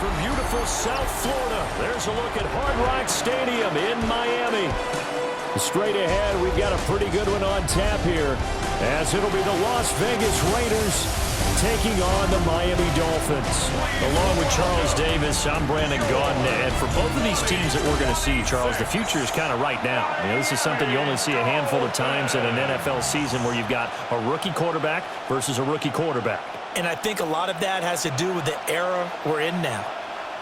from beautiful South Florida, there's a look at Hard Rock Stadium in Miami. Straight ahead, we've got a pretty good one on tap here, as it'll be the Las Vegas Raiders taking on the Miami Dolphins. Along with Charles Davis, I'm Brandon Gaudin, and for both of these teams that we're going to see, Charles, the future is kind of right now. This is something you only see a handful of times in an NFL season where you've got a rookie quarterback versus a rookie quarterback. And I think a lot of that has to do with the era we're in now.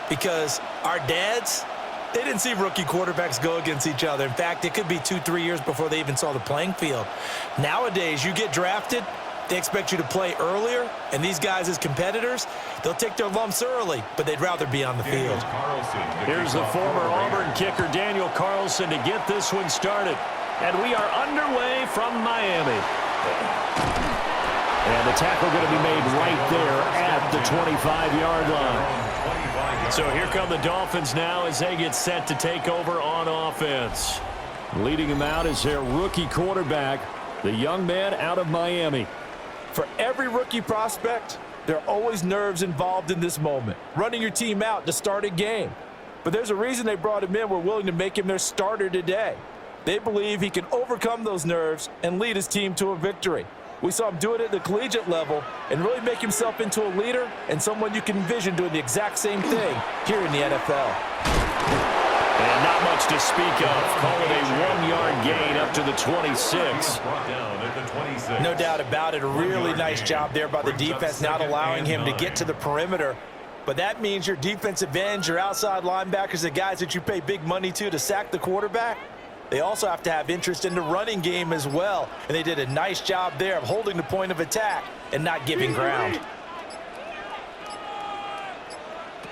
Because our dads, they didn't see rookie quarterbacks go against each other. In fact, it could be 2-3 years before they even saw the playing field. Nowadays, you get drafted, they expect you to play earlier, and these guys as competitors, they'll take their lumps early, but they'd rather be on the field. Here's the former Auburn kicker, Daniel Carlson, to get this one started. And we are underway from Miami. And the tackle going to be made right there at the 25-yard line. So here come the Dolphins now as they get set to take over on offense. Leading them out is their rookie quarterback, the young man out of Miami. For every rookie prospect, there are always nerves involved in this moment. Running your team out to start a game. But there's a reason they brought him in. We're willing to make him their starter today. They believe he can overcome those nerves and lead his team to a victory. We saw him do it at the collegiate level and really make himself into a leader and someone you can envision doing the exact same thing here in the NFL. And not much to speak of. Call it a 1-yard gain up to the 26. No doubt about it. A really nice job there by the defense, not allowing him to get to the perimeter. But that means your defensive ends, your outside linebackers, the guys that you pay big money to sack the quarterback, they also have to have interest in the running game as well. And they did a nice job there of holding the point of attack and not giving ground.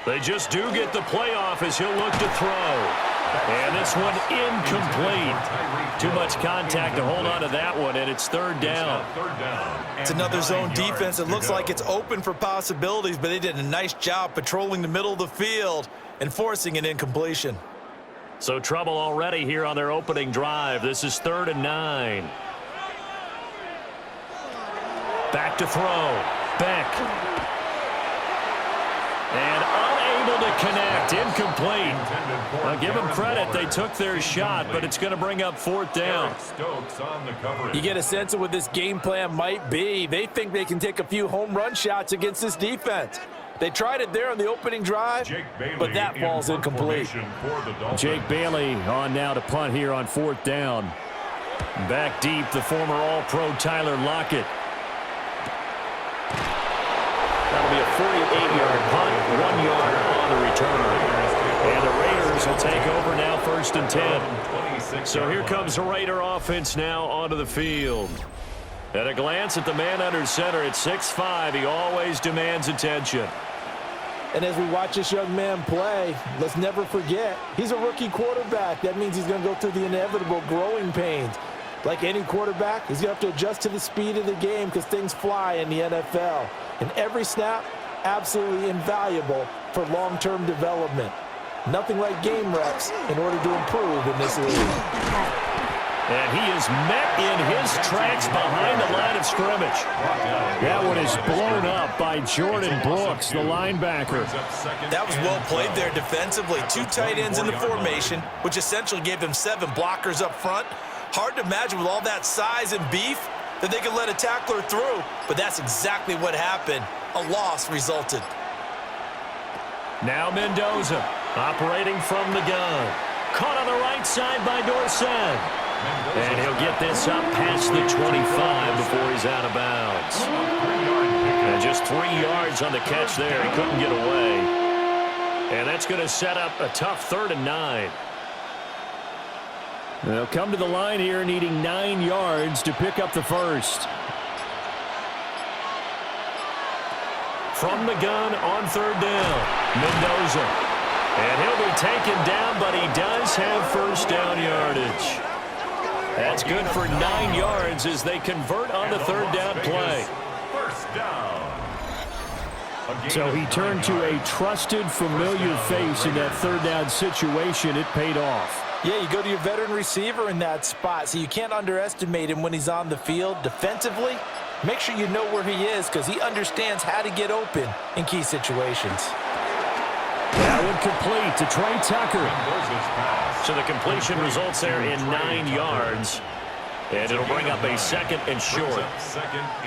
They just do get the playoff as he'll look to throw. And this one incomplete. Too much contact to hold on to that one, and it's third down. It's another zone defense. It looks like it's open for possibilities, but they did a nice job patrolling the middle of the field and forcing an incompletion. So trouble already here on their opening drive. This is 3rd and 9. Back to throw. Beck. And unable to connect. Incomplete. I'll give them credit. They took their shot, but it's going to bring up 4th down. You get a sense of what this game plan might be. They think they can take a few home run shots against this defense. They tried it there on the opening drive, but that falls incomplete. Jake Bailey on now to punt here on 4th down. Back deep, the former All-Pro Tyler Lockett. That'll be a 48-yard punt, 1 yard on the return. And the Raiders will take over now 1st and 10. So here comes the Raider offense now onto the field. At a glance at the man under center at 6'5", he always demands attention. And as we watch this young man play, let's never forget, he's a rookie quarterback. That means he's going to go through the inevitable growing pains. Like any quarterback, he's going to have to adjust to the speed of the game because things fly in the NFL. And every snap, absolutely invaluable for long-term development. Nothing like game reps in order to improve in this league. And he is met in his tracks behind the line of scrimmage. That one is blown up by Jordan Brooks, the linebacker. That was well played there defensively. 2 tight ends in the formation, which essentially gave them 7 blockers up front. Hard to imagine with all that size and beef that they could let a tackler through, but that's exactly what happened. A loss resulted. Now Mendoza operating from the gun. Caught on the right side by Dorsett. And he'll get this up past the 25 before he's out of bounds. And just 3 yards on the catch there. He couldn't get away. And that's going to set up a tough 3rd and 9. They'll come to the line here needing 9 yards to pick up the first. From the gun on 3rd down, Mendoza. And he'll be taken down, but he does have first down yardage. That's good for 9 yards as they convert on the 3rd down play. First down. So he turned to a trusted, familiar face in that 3rd down situation. It paid off. Yeah, you go to your veteran receiver in that spot, so you can't underestimate him when he's on the field. Defensively, make sure you know where he is because he understands how to get open in key situations. That one complete to Trey Tucker. So the completion results there in 9 yards. And it'll bring up a 2nd and short.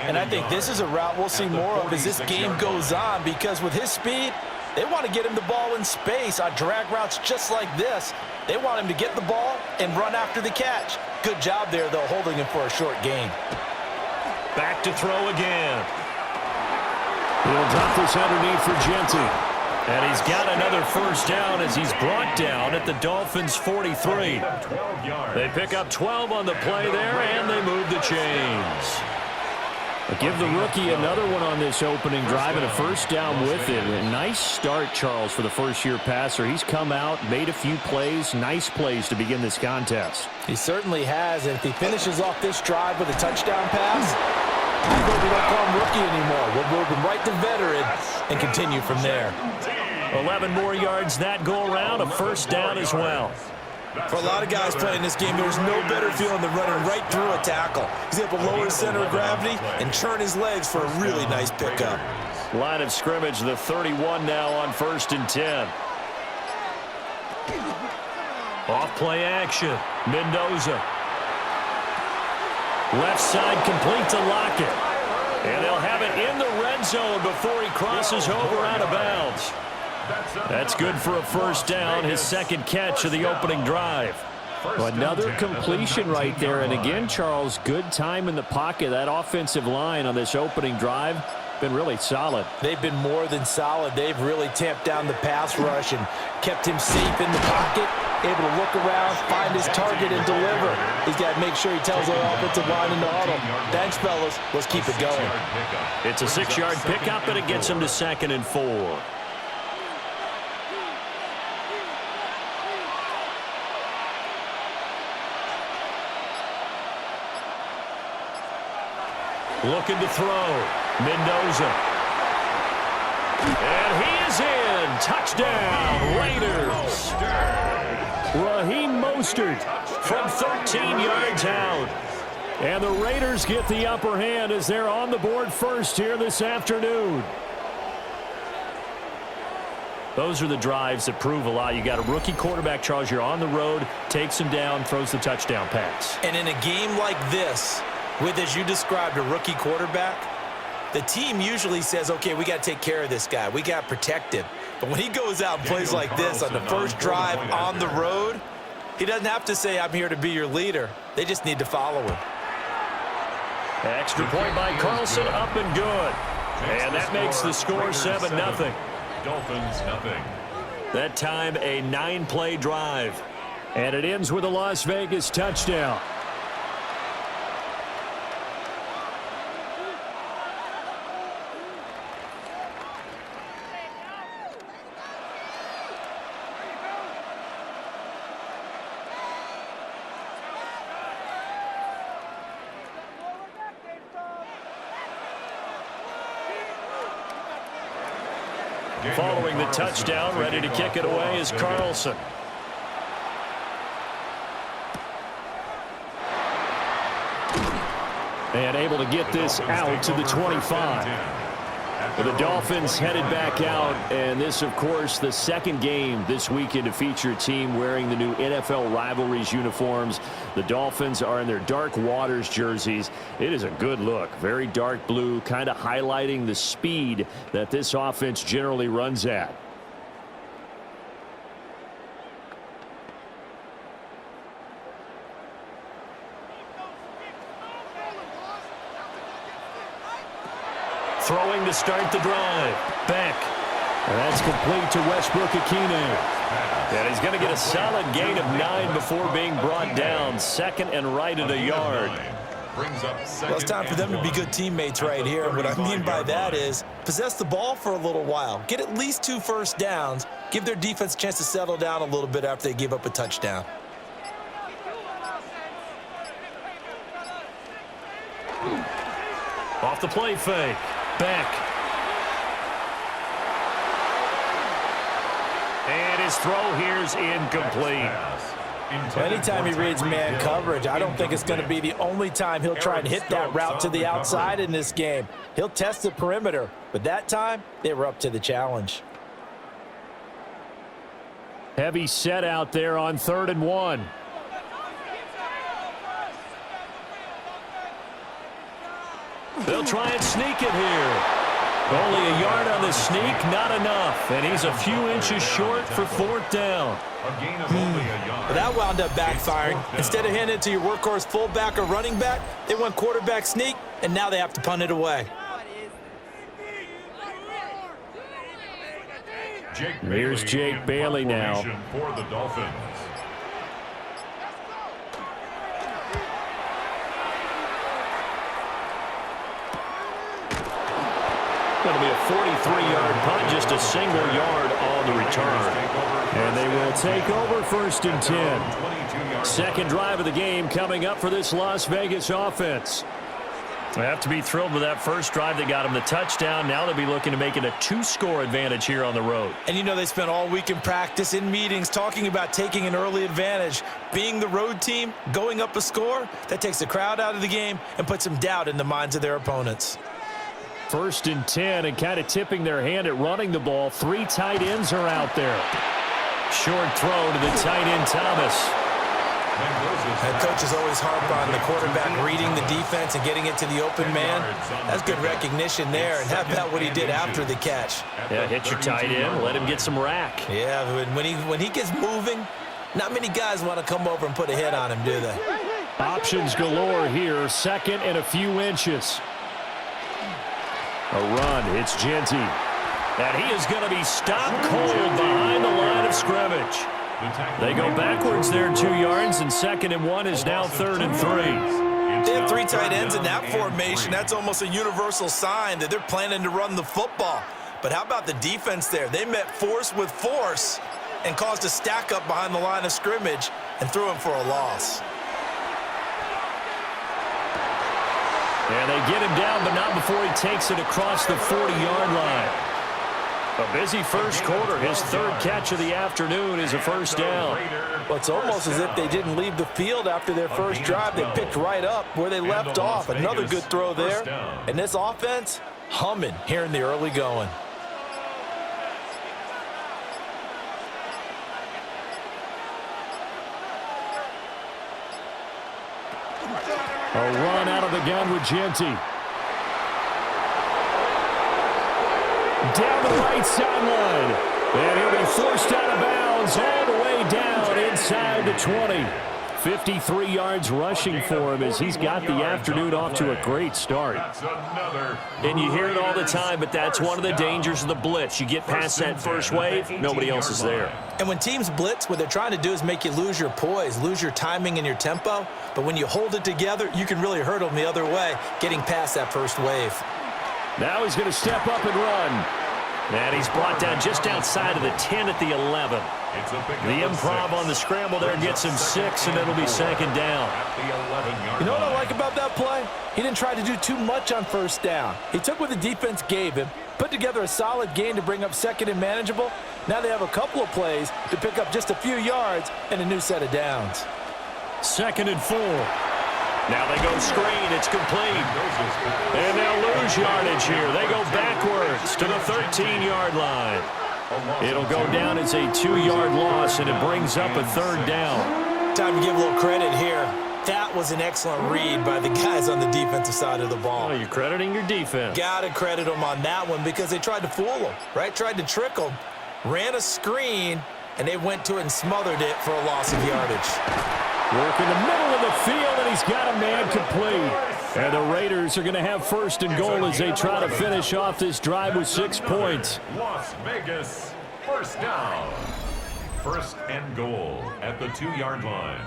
And I think this is a route we'll see more of as this game goes on, because with his speed, they want to get him the ball in space on drag routes just like this. They want him to get the ball and run after the catch. Good job there, though, holding him for a short gain. Back to throw again. He'll drop this underneath for Genty. And he's got another first down as he's brought down at the Dolphins' 43. They pick up 12 on the play there, and they move the chains. Give the rookie another one on this opening drive and a first down with it. A nice start, Charles, for the first-year passer. He's come out, made a few plays, nice plays to begin this contest. He certainly has, and if he finishes off this drive with a touchdown pass, I hope we don't call him rookie anymore. We'll move him right to veteran and continue from there. 11 more yards that go around, a first down as well. For a lot of guys playing this game, there's no better feeling than running right through a tackle. He's able to lower his center of gravity and turn his legs for a really nice pickup. Line of scrimmage, the 31 now on 1st and 10. Off play action, Mendoza. Left side complete to Lockett. And they'll have it in the red zone before he crosses over out of bounds. That's good for a first down, his 2nd catch of the opening drive. Another completion right there. And again, Charles, good time in the pocket. That offensive line on this opening drive been really solid. They've been more than solid. They've really tamped down the pass rush and kept him safe in the pocket, able to look around, find his target, and deliver. He's got to make sure he tells our offensive line in the huddle, thanks, fellas, let's keep it going. It's a 6-yard pickup, and it gets him to 2nd and 4. Looking to throw. Mendoza. And he is in. Touchdown, Raiders. Raheem Mostert from 13 yards out. And the Raiders get the upper hand as they're on the board first here this afternoon. Those are the drives that prove a lot. You got a rookie quarterback, Charles. You're on the road, takes him down, throws the touchdown pass. And in a game like this, with, as you described, a rookie quarterback, the team usually says, okay, we got to take care of this guy. We got to protect him. But when he goes out and plays like this on the first drive on the road, he doesn't have to say, I'm here to be your leader. They just need to follow him. Extra point by Carlson, up and good. And that makes the score 7-0. Dolphins, nothing. That time, a 9-play drive. And it ends with a Las Vegas touchdown. Following the touchdown, ready to kick it away is Carlson. And able to get this out to the 25. The Dolphins headed back out, and this, of course, the 2nd game this weekend to feature a team wearing the new NFL Rivalries uniforms. The Dolphins are in their Dark Waters jerseys. It is a good look. Very dark blue, kind of highlighting the speed that this offense generally runs at. Throwing to start the drive. Beck. And that's complete to Westbrook-Ikhine. And he's going to get a solid gain of 9 before being brought down. 2nd and right at a yard. Well, it's time for them to be good teammates right here. And what I mean by that is possess the ball for a little while. Get at least 2 first downs. Give their defense a chance to settle down a little bit after they give up a touchdown. Off the play fake. Beck. And his throw here's incomplete. Anytime he reads man coverage, I don't think it's going to be the only time he'll try and hit that route to the outside in this game. He'll test the perimeter, but that time, they were up to the challenge. Heavy set out there on 3rd and 1. They'll try and sneak it here. Only a yard on the sneak, not enough. And he's a few inches short for 4th down. A gain of only a yard. Well, that wound up backfiring. Instead of handing it to your workhorse fullback or running back, they went quarterback sneak, and now they have to punt it away. Here's Jake Bailey now. For the Dolphins. Going to be a 43-yard punt, just a single yard on the return. And they will take over 1st and 10. Second drive of the game coming up for this Las Vegas offense. They have to be thrilled with that first drive. They got them the touchdown. Now they'll be looking to make it a 2-score advantage here on the road. And you know they spent all week in practice, in meetings, talking about taking an early advantage. Being the road team, going up a score, that takes the crowd out of the game and puts some doubt in the minds of their opponents. 1st and 10, and kind of tipping their hand at running the ball. 3 tight ends are out there. Short throw to the tight end, Thomas. And coaches always harp on the quarterback reading the defense and getting it to the open man. That's good recognition there. And how about what he did after the catch? Yeah, hit your tight end, let him get some rack. Yeah, when he gets moving, not many guys want to come over and put a hit on him, do they? Options galore here. 2nd and a few inches. A run. It's Genty. And he is going to be stopped cold behind the line of scrimmage. They go backwards there 2 yards, and 2nd and 1 is now 3rd and 3. They have 3 tight ends in that formation. That's almost a universal sign that they're planning to run the football. But how about the defense there? They met force with force and caused a stack up behind the line of scrimmage and threw him for a loss. And they get him down, but not before he takes it across the 40-yard line. A busy first quarter. His 3rd catch of the afternoon is a 1st down. Well, it's almost as if they didn't leave the field after their first drive. They picked right up where they left off. Another good throw there. And this offense, humming here in the early going. A run out of the gun with Genty. Down the right sideline. And he'll be forced out of bounds all the way down inside the 20. 53 yards rushing for him as he's got the afternoon off to a great start. And you hear it all the time, but that's one of the dangers of the blitz. You get past that first wave, nobody else is there. And when teams blitz, what they're trying to do is make you lose your poise, lose your timing and your tempo. But when you hold it together, you can really hurt them the other way, getting past that first wave. Now he's going to step up and run. And he's brought down just outside of the 10 at the 11. The improv on the scramble there gets him 6, and it'll be 2nd down. You know what I like about that play? He didn't try to do too much on 1st down. He took what the defense gave him, put together a solid gain to bring up 2nd and manageable. Now they have a couple of plays to pick up just a few yards and a new set of downs. 2nd and 4. Now they go screen. It's complete. And they'll lose yardage here. They go backwards to the 13-yard line. It'll go down as a 2-yard loss, and it brings up a 3rd down. Time to give a little credit here. That was an excellent read by the guys on the defensive side of the ball. Well, you're crediting your defense. Got to credit them on that one because they tried to fool them, right? Tried to trick them, ran a screen, and they went to it and smothered it for a loss of yardage. Work in the middle of the field, and he's got a man complete. And the Raiders are going to have 1st and goal as they try to finish off this drive with 6 points. Las Vegas, 1st down. 1st and goal at the 2-yard line.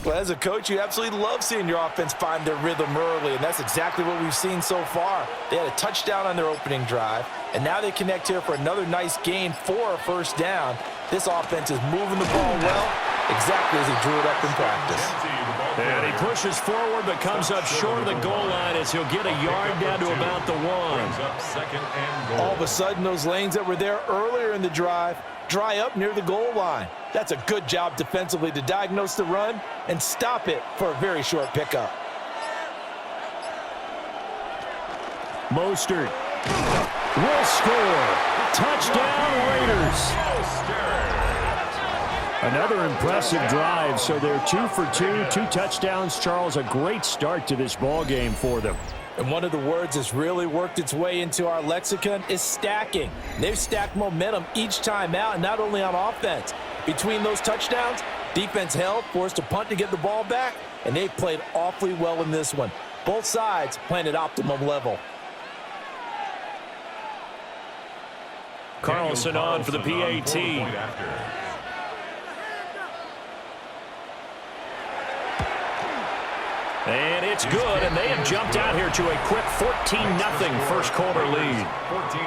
Well, as a coach, you absolutely love seeing your offense find their rhythm early, and that's exactly what we've seen so far. They had a touchdown on their opening drive, and now they connect here for another nice gain for a 1st down. This offense is moving the ball well, exactly as he drew it up in practice. And he pushes forward but comes up short of the goal line as he'll get a yard down to about the 1. All of a sudden, those lanes that were there earlier in the drive dry up near the goal line. That's a good job defensively to diagnose the run and stop it for a very short pickup. Mostert will score. Touchdown, Raiders. yards. Another impressive drive, so they're 2 for 2, 2 touchdowns. Charles, a great start to this ball game for them. And one of the words that's really worked its way into our lexicon is stacking. They've stacked momentum each time out, and not only on offense. Between those touchdowns, defense held, forced a punt to get the ball back, and they played awfully well in this one. Both sides playing at optimum level. Carlson on for the PAT. And it's good, and they have jumped out here to a quick 14-0 first quarter lead. 14.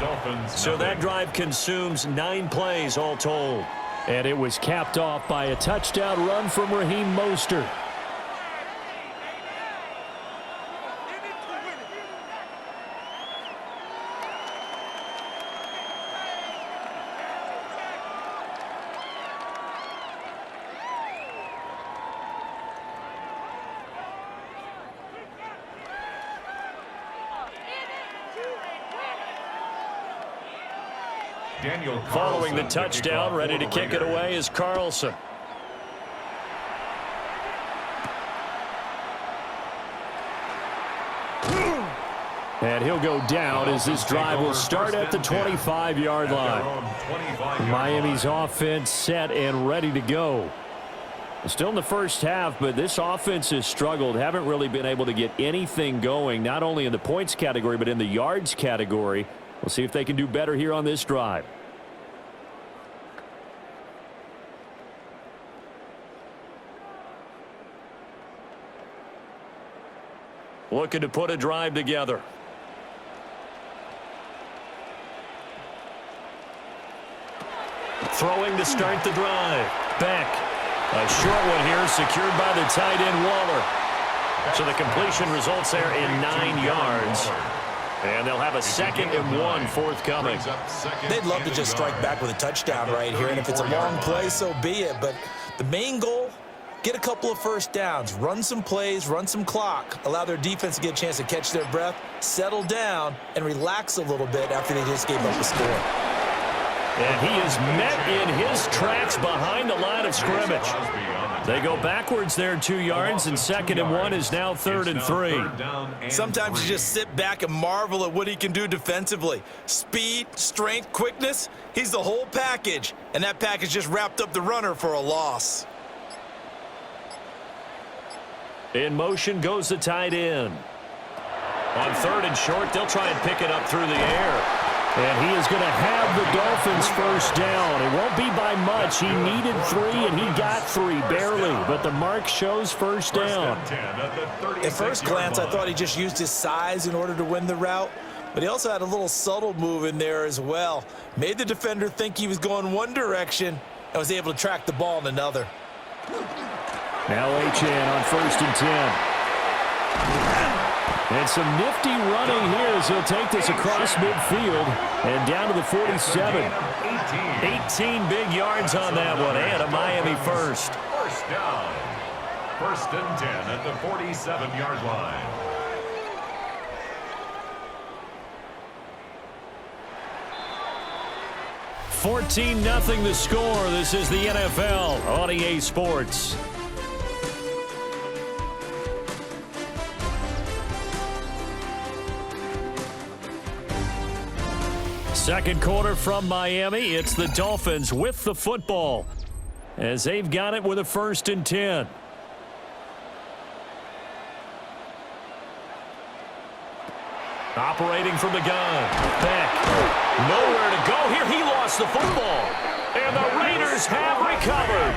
Dolphins. So that drive consumes 9 plays all told. And it was capped off by a touchdown run from Raheem Mostert. Following the touchdown, ready to kick it away is Carlson. And he'll go down as this drive will start at the 25-yard line. Miami's offense set and ready to go. Still in the first half, but this offense has struggled. Haven't really been able to get anything going, not only in the points category, but in the yards category. We'll see if they can do better here on this drive. Looking to put a drive together. Throwing to start the drive. Beck. A short one here, secured by the tight end Waller. So the completion results there in 9 yards. And they'll have a 2nd and 1 forthcoming. They'd love to just strike back with a touchdown right here, and if it's a long play, so be it. But the main goal, get a couple of first downs, run some plays, run some clock, allow their defense to get a chance to catch their breath, settle down, and relax a little bit after they just gave up a score. And he is met in his tracks behind the line of scrimmage. They go backwards there 2 yards, and 2nd and 1 is now 3rd and 3. Sometimes you just sit back and marvel at what he can do defensively. Speed, strength, quickness, he's the whole package. And that package just wrapped up the runner for a loss. In motion goes the tight end. On 3rd and short, they'll try and pick it up through the air. And he is going to have the Dolphins first down. It won't be by much. He needed 3, and he got 3, barely. But the mark shows first down. At first glance, I thought he just used his size in order to win the route. But he also had a little subtle move in there as well. Made the defender think he was going one direction and was able to track the ball in another. Now HN on 1st and 10. And some nifty running here as he'll take this across midfield and down to the 47. 18 big yards on that one, and a Miami first. First down. 1st and 10 at the 47-yard line. $14-0 the score. This is the NFL on EA Sports. Second quarter from Miami. It's the Dolphins with the football as they've got it with a 1st and 10. Operating from the gun. Beck. Nowhere to go here. He lost the football. And the Raiders have recovered.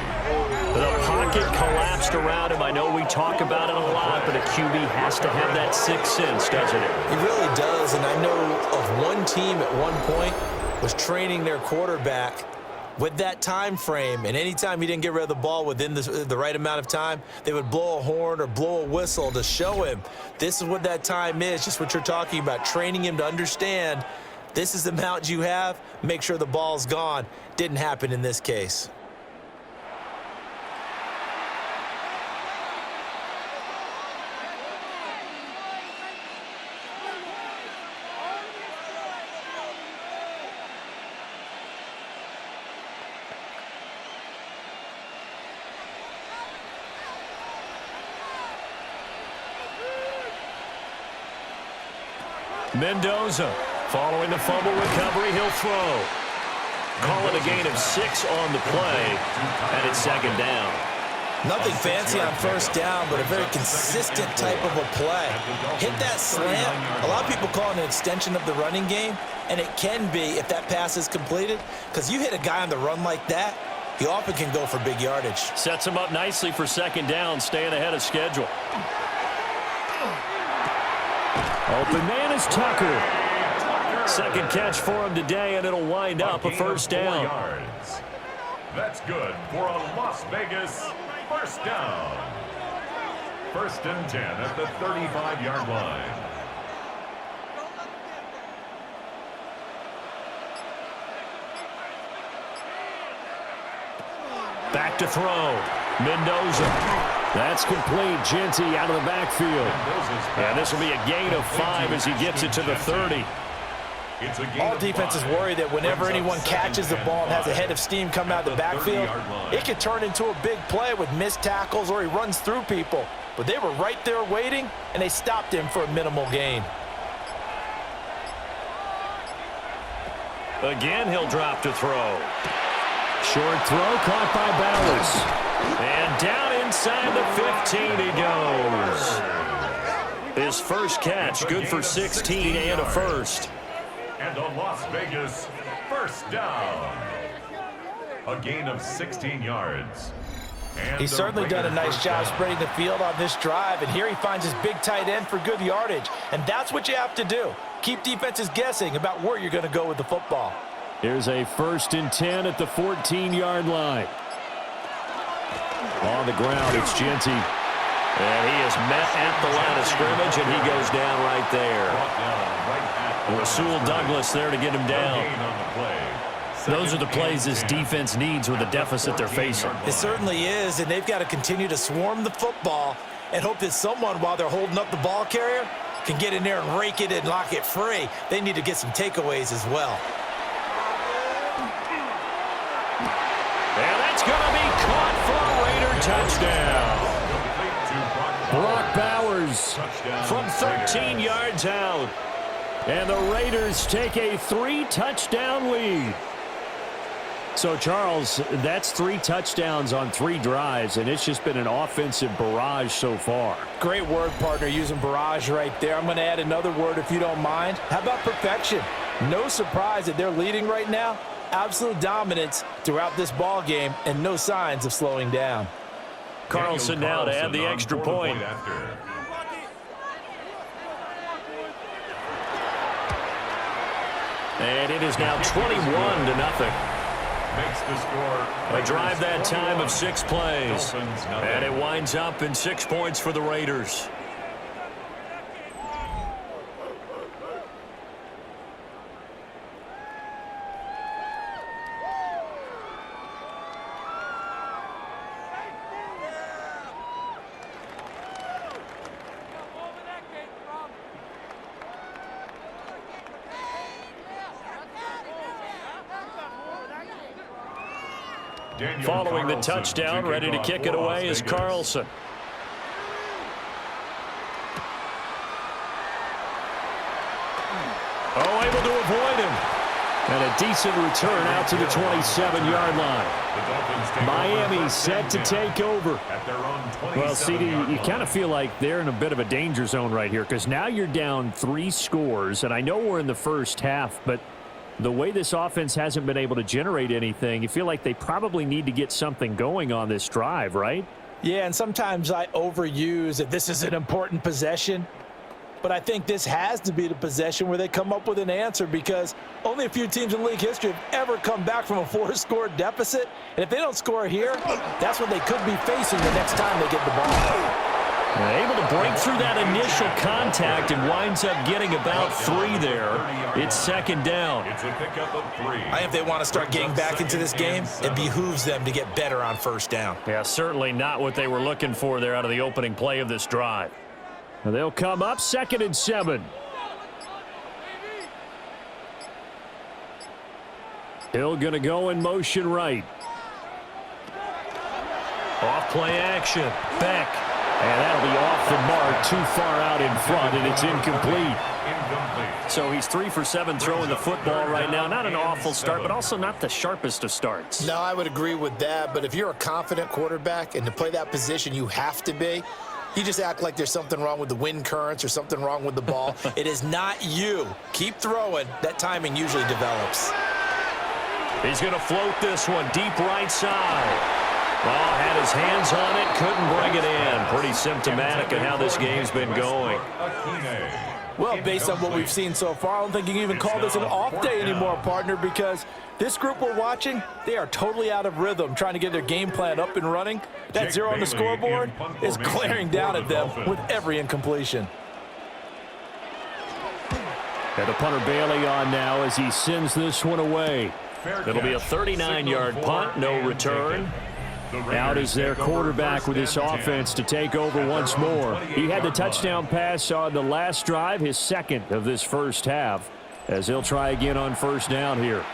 The pocket collapsed around him. I know we talk about it a lot, but a QB has to have that sixth sense, doesn't it? He really does, and I know of one team at one point was training their quarterback with that time frame, and anytime he didn't get rid of the ball within the right amount of time, they would blow a horn or blow a whistle to show him this is what that time is, just what you're talking about, training him to understand this is the amount you have, make sure the ball's gone. Didn't happen in this case. Mendoza following the fumble recovery. He'll throw. Call it a gain of 6 on the play, and it's second down. Nothing fancy on first down, but a very consistent type of a play. Hit that slant. A lot of people call it an extension of the running game, and it can be if that pass is completed, because you hit a guy on the run like that, he often can go for big yardage. Sets him up nicely for second down, staying ahead of schedule. Open man is Tucker. Second catch for him today, and it'll wind up a first down. That's good for a Las Vegas first down. First and 10 at the 35-yard line. Back to throw. Mendoza. That's complete. Genty out of the backfield. And this will be a gain of 5 as he gets it to the 30. All defenses worry that whenever anyone catches the ball and has a head of steam come out of the backfield, it can turn into a big play with missed tackles or he runs through people. But they were right there waiting, and they stopped him for a minimal gain. Again, he'll drop to throw. Short throw caught by Bowers. And down inside the 15 he goes. His first catch, good for 16 and a first. And a Las Vegas first down. A gain of 16 yards. And He's certainly done a nice job spreading the field on this drive, and here he finds his big tight end for good yardage. And that's what you have to do. Keep defenses guessing about where you're going to go with the football. Here's a first and 10 at the 14-yard line. On the ground, it's Genty. And he is met at the line of scrimmage, and he goes down right there. Rasul Douglas there to get him down. Those are the plays this defense needs with the deficit they're facing. It certainly is, and they've got to continue to swarm the football and hope that someone, while they're holding up the ball carrier, can get in there and rake it and lock it free. They need to get some takeaways as well. And that's going to be caught for a Raider touchdown. Brock Bowers from 13 yards out. And the Raiders take a 3-touchdown lead. So, Charles, that's 3 touchdowns on 3 drives, and it's just been an offensive barrage so far. Great word, partner, using barrage right there. I'm going to add another word if you don't mind. How about perfection? No surprise that they're leading right now. Absolute dominance throughout this ball game and no signs of slowing down. Carlson now to add the extra point. And it is now 21-0. Makes the score. A drive that time of 6 plays. And it winds up in 6 points for the Raiders. Following the touchdown, ready to kick it away is Carlson. Oh, able to avoid him. And a decent return out to the 27-yard line. Miami set to take over. Well, CD, you kind of feel like they're in a bit of a danger zone right here because now you're down 3 scores, and I know we're in the first half, but the way this offense hasn't been able to generate anything, you feel like they probably need to get something going on this drive, right? Yeah, and sometimes I overuse that this is an important possession. But I think this has to be the possession where they come up with an answer because only a few teams in league history have ever come back from a 4-score deficit. And if they don't score here, that's what they could be facing the next time they get the ball. Able to break through that initial contact and winds up getting about 3 there. It's second down. It's a pickup of 3. I think if they want to start getting back into this game, it behooves them to get better on first down. Yeah, certainly not what they were looking for there out of the opening play of this drive. They'll come up 2nd and 7. Hill going to go in motion right. Off play action. Beck. And that'll be off the mark, too far out in front, and it's incomplete. So he's 3 for 7 throwing the football right now. Not an awful start, but also not the sharpest of starts. No, I would agree with that. But if you're a confident quarterback and to play that position, you have to be. You just act like there's something wrong with the wind currents or something wrong with the ball. It is not you. Keep throwing. That timing usually develops. He's going to float this one deep right side. Well, had his hands on it, couldn't bring it in. Pretty symptomatic of how this game's been going. Well, based on what we've seen so far, I don't think you can even call this an off day anymore, partner, because this group we're watching, they are totally out of rhythm, trying to get their game plan up and running. That 0 on the scoreboard is glaring down at them with every incompletion. And the punter Bailey on now as he sends this one away. It'll be a 39-yard punt, no return. Out is their quarterback with this offense to take over once more. He had the touchdown pass on the last drive, his second of this first half, as he'll try again on first down here.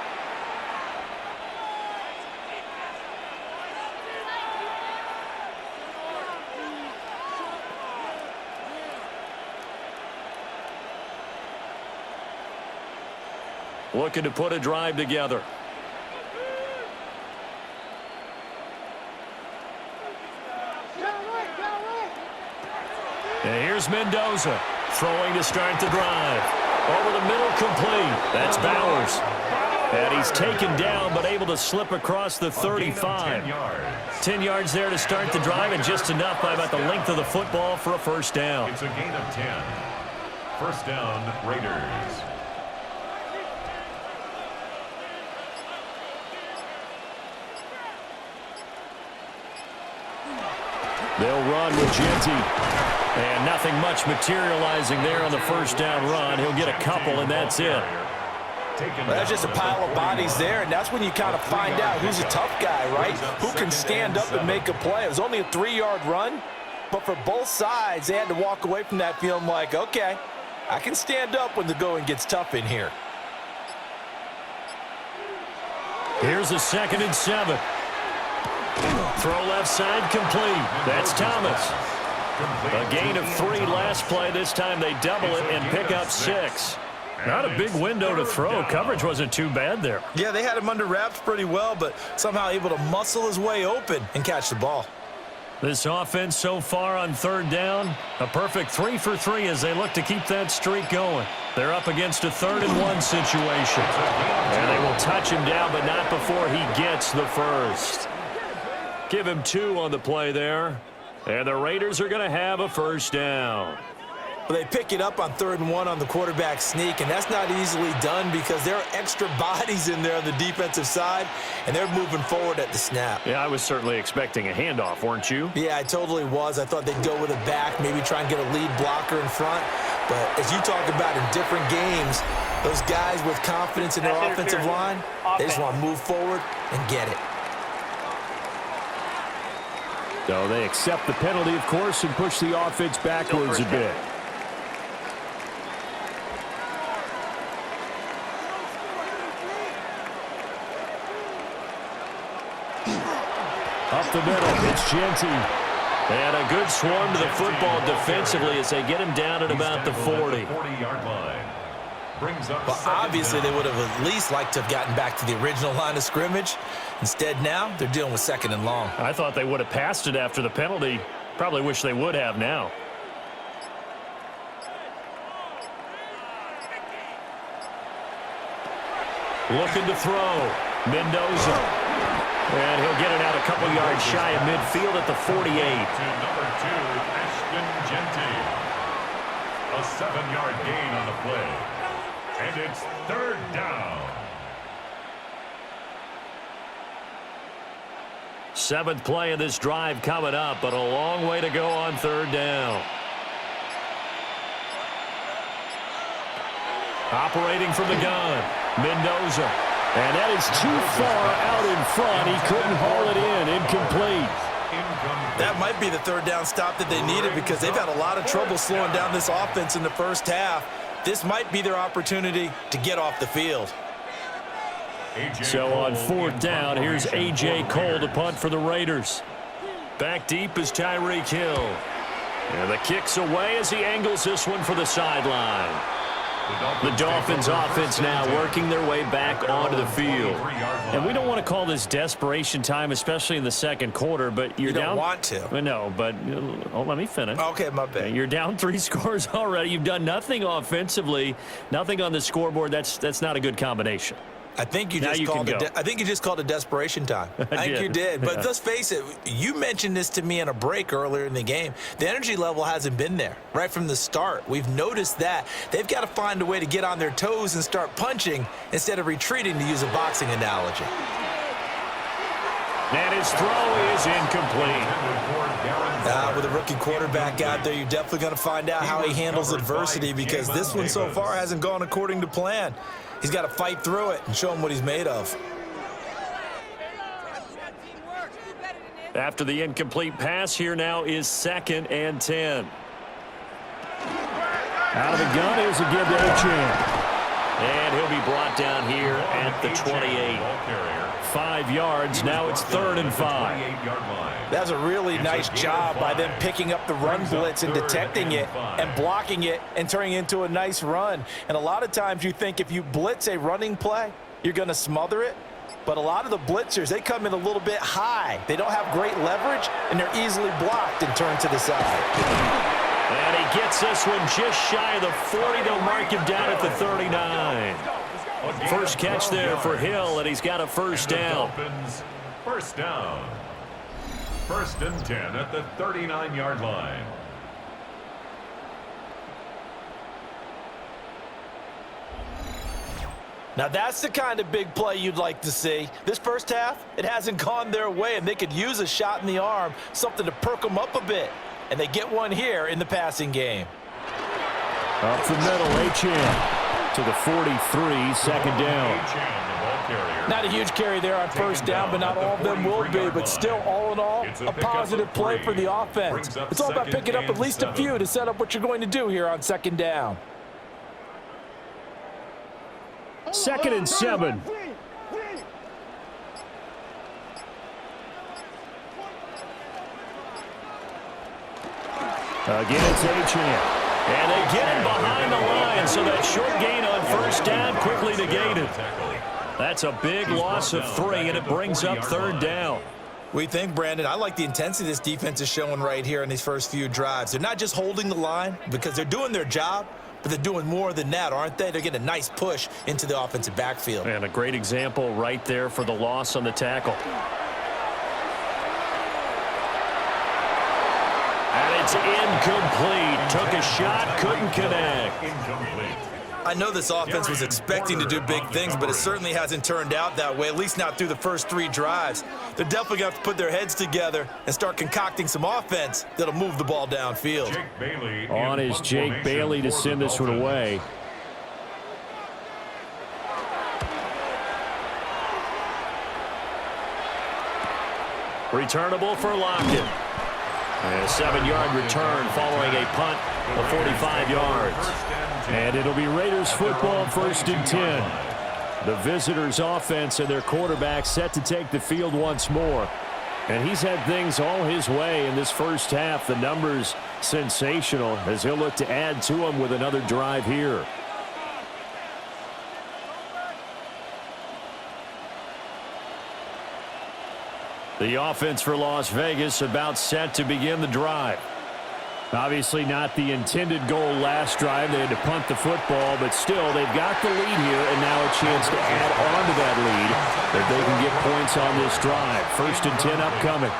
Looking to put a drive together. And here's Mendoza throwing to start the drive. Over the middle, complete. That's Bowers. And he's taken down but able to slip across the 35. 10 yards there to start the drive, and just enough by about the length of the football for a first down. It's a gain of 10. First down, Raiders. They'll run with Genty. And nothing much materializing there on the first down run. He'll get a couple, and that's it. Well, that's just a pile of bodies there, and that's when you kind of find out who's a tough guy, right? Who can stand up and make a play. It was only a 3-yard run, but for both sides, they had to walk away from that feeling like, okay, I can stand up when the going gets tough in here. Here's a 2nd and 7. Throw left side, complete. That's Thomas. A gain of 3 last play. This time they double it and pick up 6. Not a big window to throw. Coverage wasn't too bad there. Yeah, they had him under wraps pretty well, but somehow able to muscle his way open and catch the ball. This offense so far on third down, a perfect 3 for 3 as they look to keep that streak going. They're up against a 3rd and 1 situation. And they will touch him down, but not before he gets the first. Give him 2 on the play there. And the Raiders are going to have a first down. Well, they pick it up on 3rd and 1 on the quarterback sneak, and that's not easily done because there are extra bodies in there on the defensive side, and they're moving forward at the snap. Yeah, I was certainly expecting a handoff, weren't you? Yeah, I totally was. I thought they'd go with a back, maybe try and get a lead blocker in front. But as you talk about in different games, those guys with confidence in their offensive line, they just want to move forward and get it. So they accept the penalty, of course, and push the offense backwards a bit. Up the middle, it's Genty. And a good swarm to the football defensively as they get him down at about the 40. 40-yard line. Well, obviously they would have at least liked to have gotten back to the original line of scrimmage. Instead now, they're dealing with 2nd and long. I thought they would have passed it after the penalty. Probably wish they would have now. Looking to throw. Mendoza. And he'll get it out a couple yards shy of midfield at the 48. To number 2, Ashton Genty. A 7-yard gain on the play. And it's 3rd down. 7th play of this drive coming up, but a long way to go on 3rd down. Operating from the gun, Mendoza. And that is too far out in front. He couldn't haul it in. Incomplete. That might be the 3rd down stop that they needed because they've had a lot of trouble slowing down this offense in the first half. This might be their opportunity to get off the field. So on 4th down, here's A.J. Cole to punt for the Raiders. Back deep is Tyreek Hill. And the kick's away as he angles this one for the sideline. The Dolphins offense now working their way back onto the field. And we don't want to call this desperation time, especially in the second quarter, but you're down. You don't want to. No, but let me finish. Okay, my bad. You're down 3 scores already. You've done nothing offensively, nothing on the scoreboard. That's not a good combination. I think you just called it desperation time. I think you did. But let's face it, you mentioned this to me in a break earlier in the game. The energy level hasn't been there right from the start. We've noticed that. They've got to find a way to get on their toes and start punching instead of retreating, to use a boxing analogy. And his throw is incomplete. With a rookie quarterback out there, you're definitely going to find out how he handles adversity, because this one so far hasn't gone according to plan. He's got to fight through it and show him what he's made of. After the incomplete pass, here now is 2nd and 10. Out of the gun is a give to Achane. And he'll be brought down here at the 28. 5 yards. Now it's 3rd and 5. That's a really nice job by them picking up the run blitz and detecting it and blocking it and turning it into a nice run. And a lot of times you think if you blitz a running play, you're going to smother it. But a lot of the blitzers, they come in a little bit high. They don't have great leverage, and they're easily blocked and turned to the side. And he gets this one just shy of the 40. They'll mark him down at the 39. First catch there for Hill, and he's got a first down. First down. 1st and 10 at the 39-yard line. Now that's the kind of big play you'd like to see. This first half, it hasn't gone their way, and they could use a shot in the arm, something to perk them up a bit. And they get one here in the passing game. Up the middle, Achane to the 43, 2nd down. Not a huge carry there on first down, but not all of them will be. But still, all in all, a positive play for the offense. It's all about picking up at least a few to set up what you're going to do here on 2nd down. 2nd and 7. Again, it's Achane. And they get him behind the line, so that short gain on first down quickly negated. That's a big loss of 3, and it brings up 3rd down. We think, Brandon, I like the intensity this defense is showing right here in these first few drives. They're not just holding the line because they're doing their job, but they're doing more than that, aren't they? They're getting a nice push into the offensive backfield. And a great example right there for the loss on the tackle. And it's incomplete. Took a shot, couldn't connect. Incomplete. I know this offense was expecting to do big things, but it certainly hasn't turned out that way, at least not through the first 3 drives. They're definitely going to have to put their heads together and start concocting some offense that'll move the ball downfield. Jake Bailey On is Jake Bailey to send this one away. Returnable for Lockett. And a 7-yard return following a punt of 45 yards. And it'll be Raiders football, 1st and 10. The visitors' offense and their quarterback set to take the field once more. And he's had things all his way in this first half. The numbers sensational as he'll look to add to them with another drive here. The offense for Las Vegas about set to begin the drive. Obviously not the intended goal last drive. They had to punt the football, but still they've got the lead here and now a chance to add on to that lead that they can get points on this drive. 1st and 10 upcoming.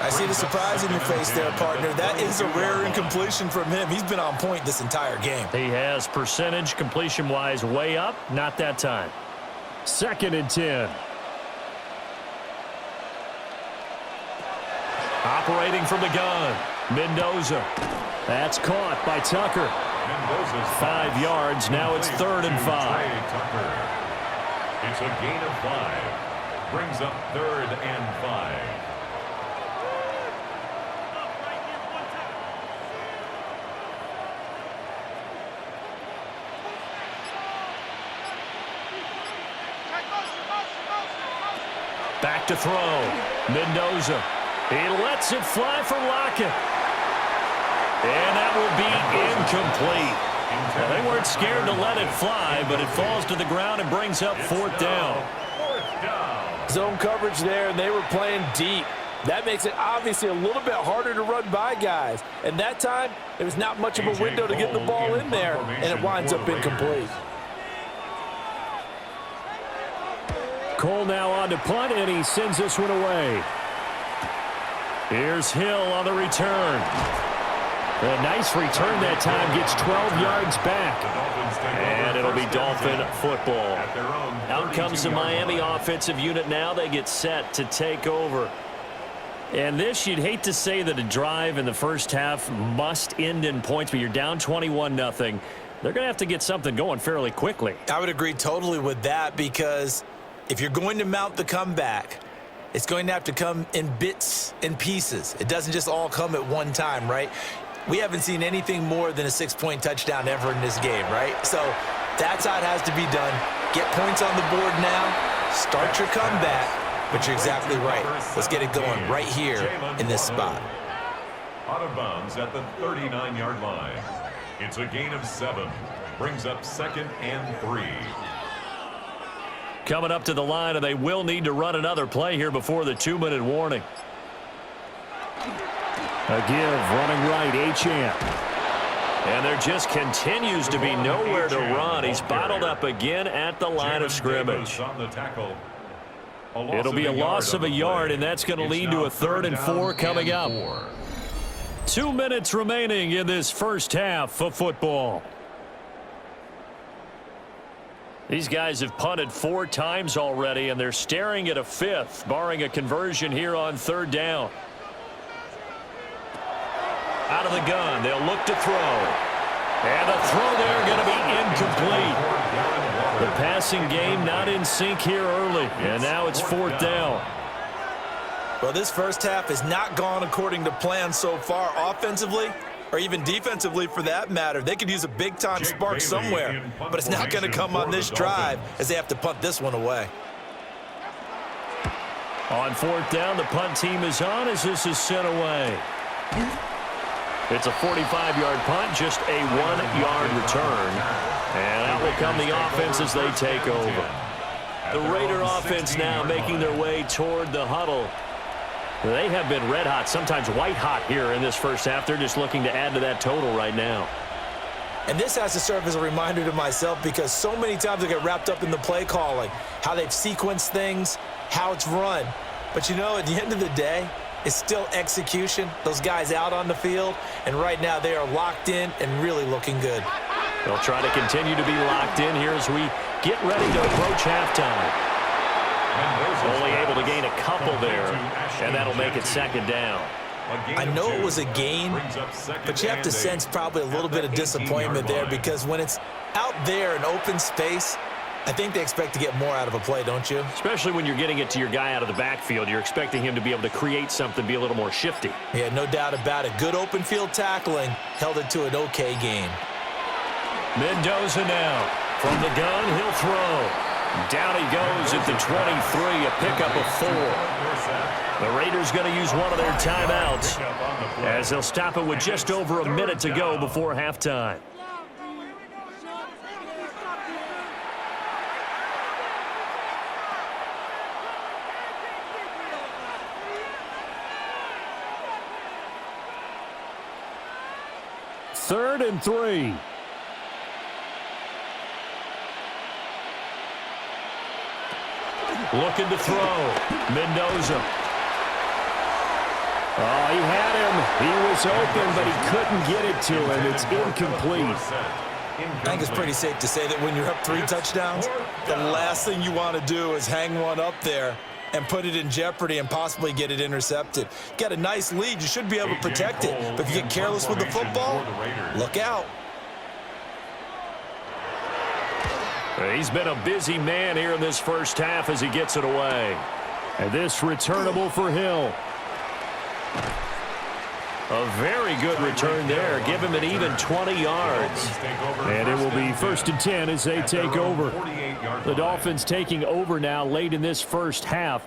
I see the surprise in your face there, partner. That is a rare incompletion from him. He's been on point this entire game. He has percentage completion-wise way up. Not that time. 2nd and 10. Operating from the gun. Mendoza. That's caught by Tucker. 5 yards. Now it's 3rd and 5. It's a gain of 5. Brings up 3rd and 5. Back to throw. Mendoza. He lets it fly for Lockett. And that will be incomplete. Well, they weren't scared to let it fly, but it falls to the ground and brings up fourth down. Zone coverage there, and they were playing deep. That makes it obviously a little bit harder to run by guys. And that time, there was not much of a window to get the ball in there, and it winds up incomplete. Cole now on to punt, and he sends this one away. Here's Hill on the return. A nice return that time, gets 12 yards back. And it'll be Dolphin football. Out comes the Miami offensive unit now. They get set to take over. And this, you'd hate to say that a drive in the first half must end in points, but you're down 21-0. They're going to have to get something going fairly quickly. I would agree totally with that, because if you're going to mount the comeback, it's going to have to come in bits and pieces. It doesn't just all come at one time, right? We haven't seen anything more than a 6-point touchdown ever in this game, right? So that's how it has to be done. Get points on the board now. Start your comeback. But you're exactly right. Let's get it going right here in this spot. Out of bounds at the 39-yard line. It's a gain of 7. Brings up 2nd and 3. Coming up to the line, and they will need to run another play here before the 2-minute warning. A give, running right, Achane. And there just continues to be nowhere to run. He's bottled up again at the line of scrimmage. It'll be a loss of a yard, and that's going to lead to a 3rd and 4 coming up. 2 minutes remaining in this first half of football. These guys have punted 4 times already, and they're staring at a 5th, barring a conversion here on 3rd down. Out of the gun, they'll look to throw. And the throw there going to be incomplete. The passing game not in sync here early, and now it's 4th down. Well, this first half has not gone according to plan so far offensively, or even defensively for that matter. They could use a big-time spark somewhere, but it's not going to come on this drive as they have to punt this one away. On 4th down, the punt team is on as this is sent away. It's a 45-yard punt, just a 1-yard return. And out will come the offense as they take over. The Raider offense now making their way toward the huddle. They have been red hot, sometimes white hot here in this first half. They're just looking to add to that total right now. And this has to serve as a reminder to myself, because so many times I get wrapped up in the play calling, how they've sequenced things, how it's run. But, you know, at the end of the day, it's still execution. Those guys out on the field, and right now they are locked in and really looking good. They'll try to continue to be locked in here as we get ready to approach halftime. Only able to gain a couple there, and that'll make it 2nd down. I know it was a gain, but you have to sense probably a little bit of disappointment there, because when it's out there in open space, I think they expect to get more out of a play, don't you? Especially when you're getting it to your guy out of the backfield. You're expecting him to be able to create something, be a little more shifty. Yeah, no doubt about it. Good open field tackling held it to an okay game. Mendoza now. From the gun, he'll throw. Down he goes at the 23, a pickup of 4. The Raiders going to use one of their timeouts as they'll stop it with just over a minute to go before halftime. Third and 3. Looking to throw. Mendoza. Oh, he had him. He was open, but he couldn't get it to him. It's incomplete. I think it's pretty safe to say that when you're up 3 touchdowns, the last thing you want to do is hang one up there and put it in jeopardy and possibly get it intercepted. Got a nice lead. You should be able to protect it. But if you get careless with the football, look out. He's been a busy man here in this first half as he gets it away. And this returnable for Hill. A very good return there. Give him an even 20 yards. And it will be 1st and 10 as they take over. The Dolphins taking over now late in this first half.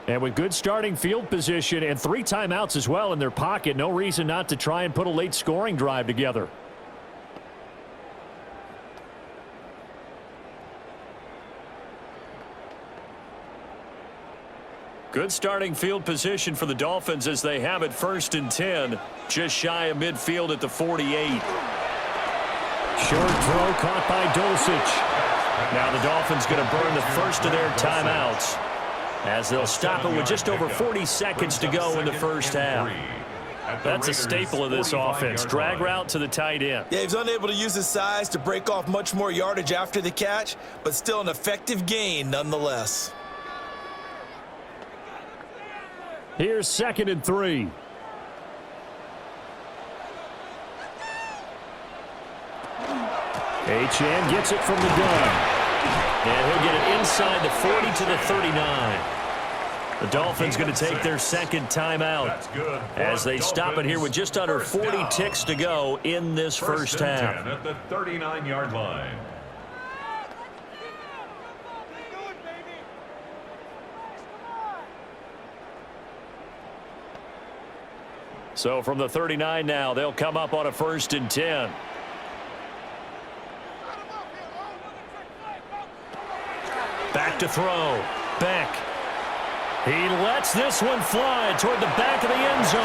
And with good starting field position and 3 timeouts as well in their pocket, no reason not to try and put a late scoring drive together. Good starting field position for the Dolphins as they have it 1st and 10. Just shy of midfield at the 48. Short throw caught by Dulcich. Now the Dolphins going to burn the first of their timeouts as they'll stop it with just over 40 seconds to go in the first half. That's a staple of this offense. Drag route to the tight end. Yeah, he's unable to use his size to break off much more yardage after the catch, but still an effective gain nonetheless. Here's 2nd and 3. Achane gets it from the gun. And he'll get it inside the 40 to the 39. The Dolphins going to take their 2nd timeout as they stop it here with just under 40 ticks to go in this first half. At the 39-yard line. So from the 39 now, they'll come up on a 1st and 10. Back to throw. Beck. He lets this one fly toward the back of the end zone.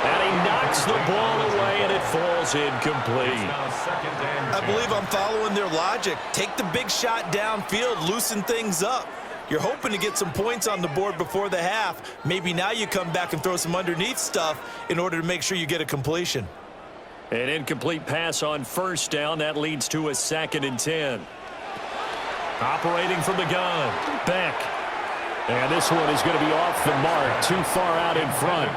And he knocks the ball away, and it falls incomplete. I believe I'm following their logic. Take the big shot downfield, loosen things up. You're hoping to get some points on the board before the half. Maybe now you come back and throw some underneath stuff in order to make sure you get a completion. An incomplete pass on 1st down. That leads to a 2nd and 10. Operating from the gun. Beck. And this one is going to be off the mark. Too far out in front.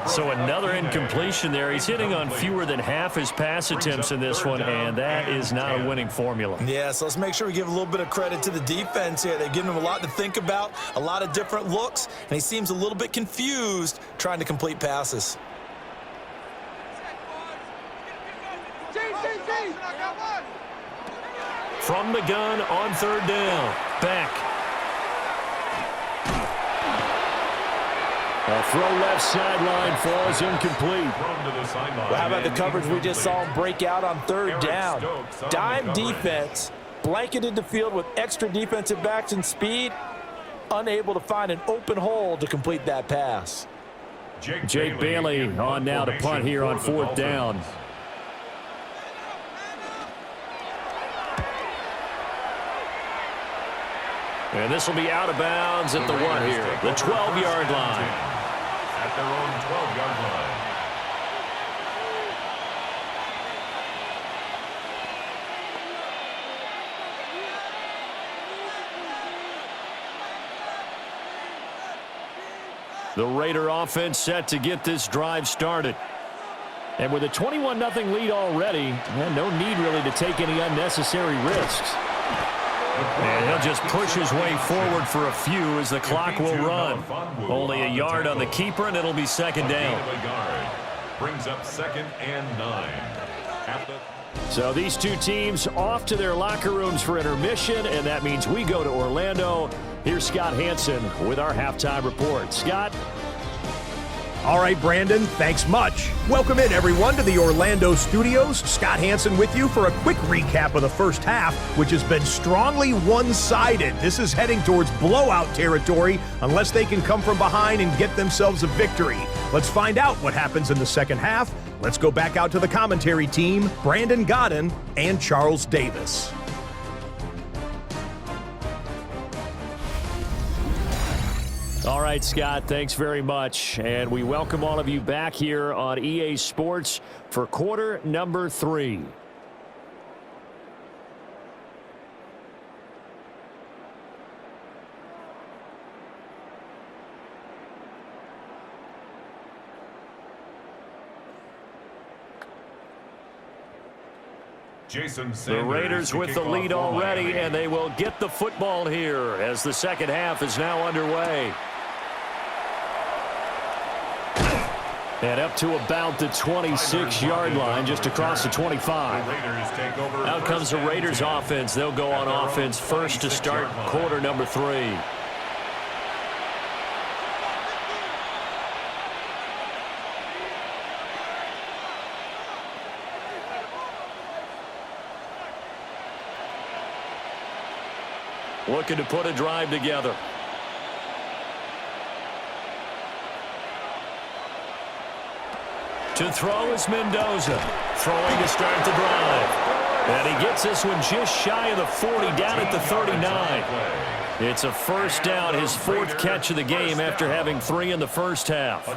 So another incompletion there. He's hitting on fewer than half his pass attempts in this one, and that is not a winning formula. Yeah, so let's make sure we give a little bit of credit to the defense here. They've given him a lot to think about, a lot of different looks, and he seems a little bit confused trying to complete passes. From the gun on 3rd down. Beck. A throw left sideline falls incomplete. Well, how about the coverage we just saw him break out on 3rd down? Dime defense, blanketed the field with extra defensive backs and speed, unable to find an open hole to complete that pass. Jake Bailey on now to punt here on 4th down. And this will be out of bounds at the what here? The 12-yard line. At their own 12-yard line. The Raider offense set to get this drive started. And with a 21-0 lead already, no need really to take any unnecessary risks. And he'll just push his way forward for a few as the clock will run. Only a yard on the keeper, and it'll be 2nd down. Brings up 2nd and 9. So these two teams off to their locker rooms for intermission, and that means we go to Orlando. Here's Scott Hansen with our halftime report. Scott? All right, Brandon, thanks much. Welcome in, everyone, to the Orlando studios. Scott Hansen with you for a quick recap of the first half, which has been strongly one-sided. This is heading towards blowout territory unless they can come from behind and get themselves a victory. Let's find out what happens in the second half. Let's go back out to the commentary team, Brandon Godden and Charles Davis. All right, Scott, thanks very much. And we welcome all of you back here on EA Sports for quarter number 3. The Raiders with the lead already, and they will get the football here as the second half is now underway. And up to about the 26-yard line, just across the 25. Out comes the Raiders offense. They'll go on offense first to start quarter number 3. looking to put a drive together. To throw is Mendoza. Throwing to start the drive. And he gets this one just shy of the 40, down at the 39. It's a first down, his fourth catch of the game after having 3 in the first half.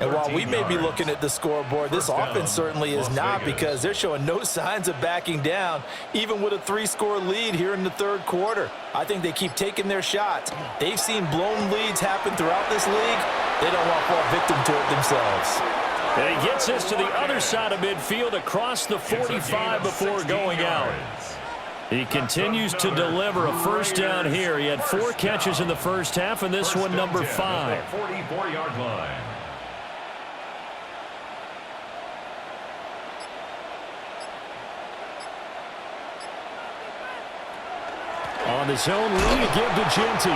And while we may be looking at the scoreboard, this offense certainly is not, because they're showing no signs of backing down, even with a 3-score lead here in the third quarter. I think they keep taking their shots. They've seen blown leads happen throughout this league. They don't want to fall victim to it themselves. And he gets this to the other side of midfield across the 45 before going out. He continues to deliver a first down here. He had 4 catches in the first half, and this one number 5. 44-yard line. On his own lead, give to Genty.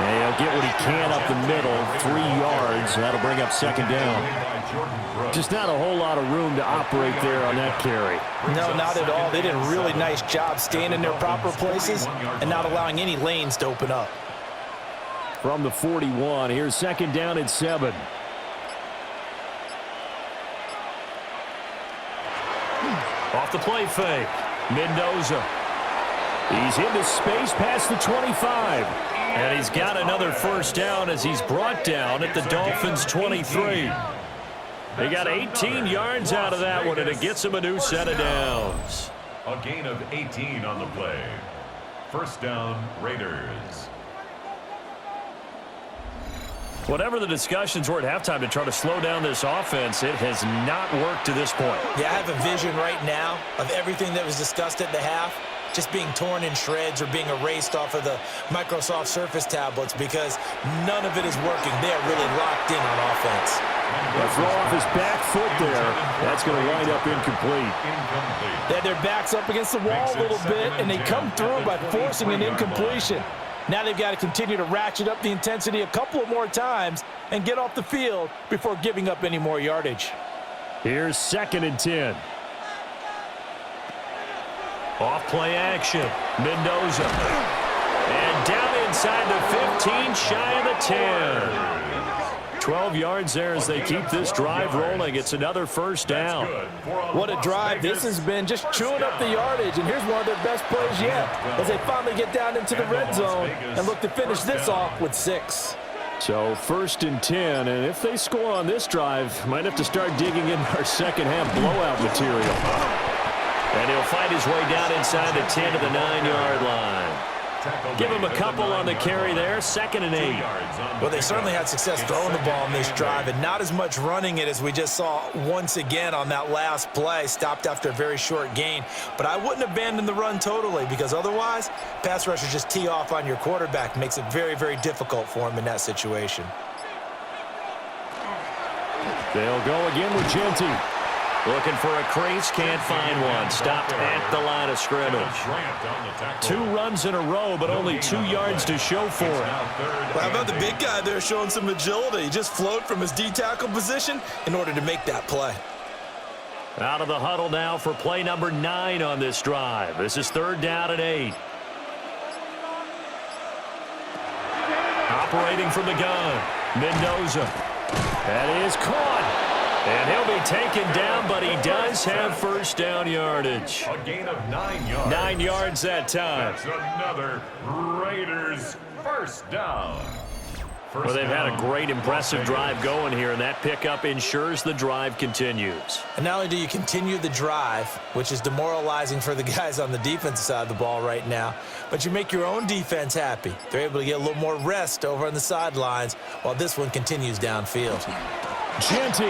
And he'll get what he can up the middle, 3 yards. That'll bring up second down. Just not a whole lot of room to operate there on that carry. No, not at all. They did a really nice job staying in their proper places and not allowing any lanes to open up. From the 41, here's second down at 7. Off the play fake. Mendoza. He's into space past the 25. And he's got another first down as he's brought down at the Dolphins' 23. They got 18 yards out of that one, and it gets him a new set of downs. A gain of 18 on the play. First down, Raiders. Whatever the discussions were at halftime to try to slow down this offense, it has not worked to this point. Yeah, I have a vision right now of everything that was discussed at the half just being torn in shreds or being erased off of the Microsoft Surface tablets, because none of it is working. They're really locked in on offense. Throw off his back foot there. That's going to wind up incomplete. They had their backs up against the wall a little bit, and they come through by forcing an incompletion. Now they've got to continue to ratchet up the intensity a couple of more times and get off the field before giving up any more yardage. Here's second and 10. Off play action. Mendoza. And down inside the 15, shy of the 10. 12 yards there as they keep this drive rolling. It's another first down. What a drive. This has been just chewing up the yardage, and here's one of their best plays yet as they finally get down into the red zone and look to finish this off with 6. So first and 10, and if they score on this drive, might have to start digging in our second half blowout material. And he'll find his way down inside the 10 to the 9-yard line. Give him a couple on the carry there, second and 8. Well, they certainly had success throwing the ball in this drive, and not as much running it as we just saw once again on that last play, stopped after a very short gain. But I wouldn't abandon the run totally, because otherwise, pass rushers just tee off on your quarterback. Makes it very, very difficult for him in that situation. They'll go again with Genty. Looking for a crease, can't find one. Stopped at the line of scrimmage. 2 runs in a row, but only 2 yards to show for it. Well, how about the big guy there showing some agility? He just flowed from his D-tackle position in order to make that play. Out of the huddle now for play number 9 on this drive. This is third down and 8. Operating from the gun, Mendoza. That is caught. And he'll be taken down, but he does have first down yardage. A gain of 9 yards. 9 yards that time. That's another Raiders first down. Well, they've had a great, impressive drive going here, and that pickup ensures the drive continues. And not only do you continue the drive, which is demoralizing for the guys on the defensive side of the ball right now, but you make your own defense happy. They're able to get a little more rest over on the sidelines while this one continues downfield. Genty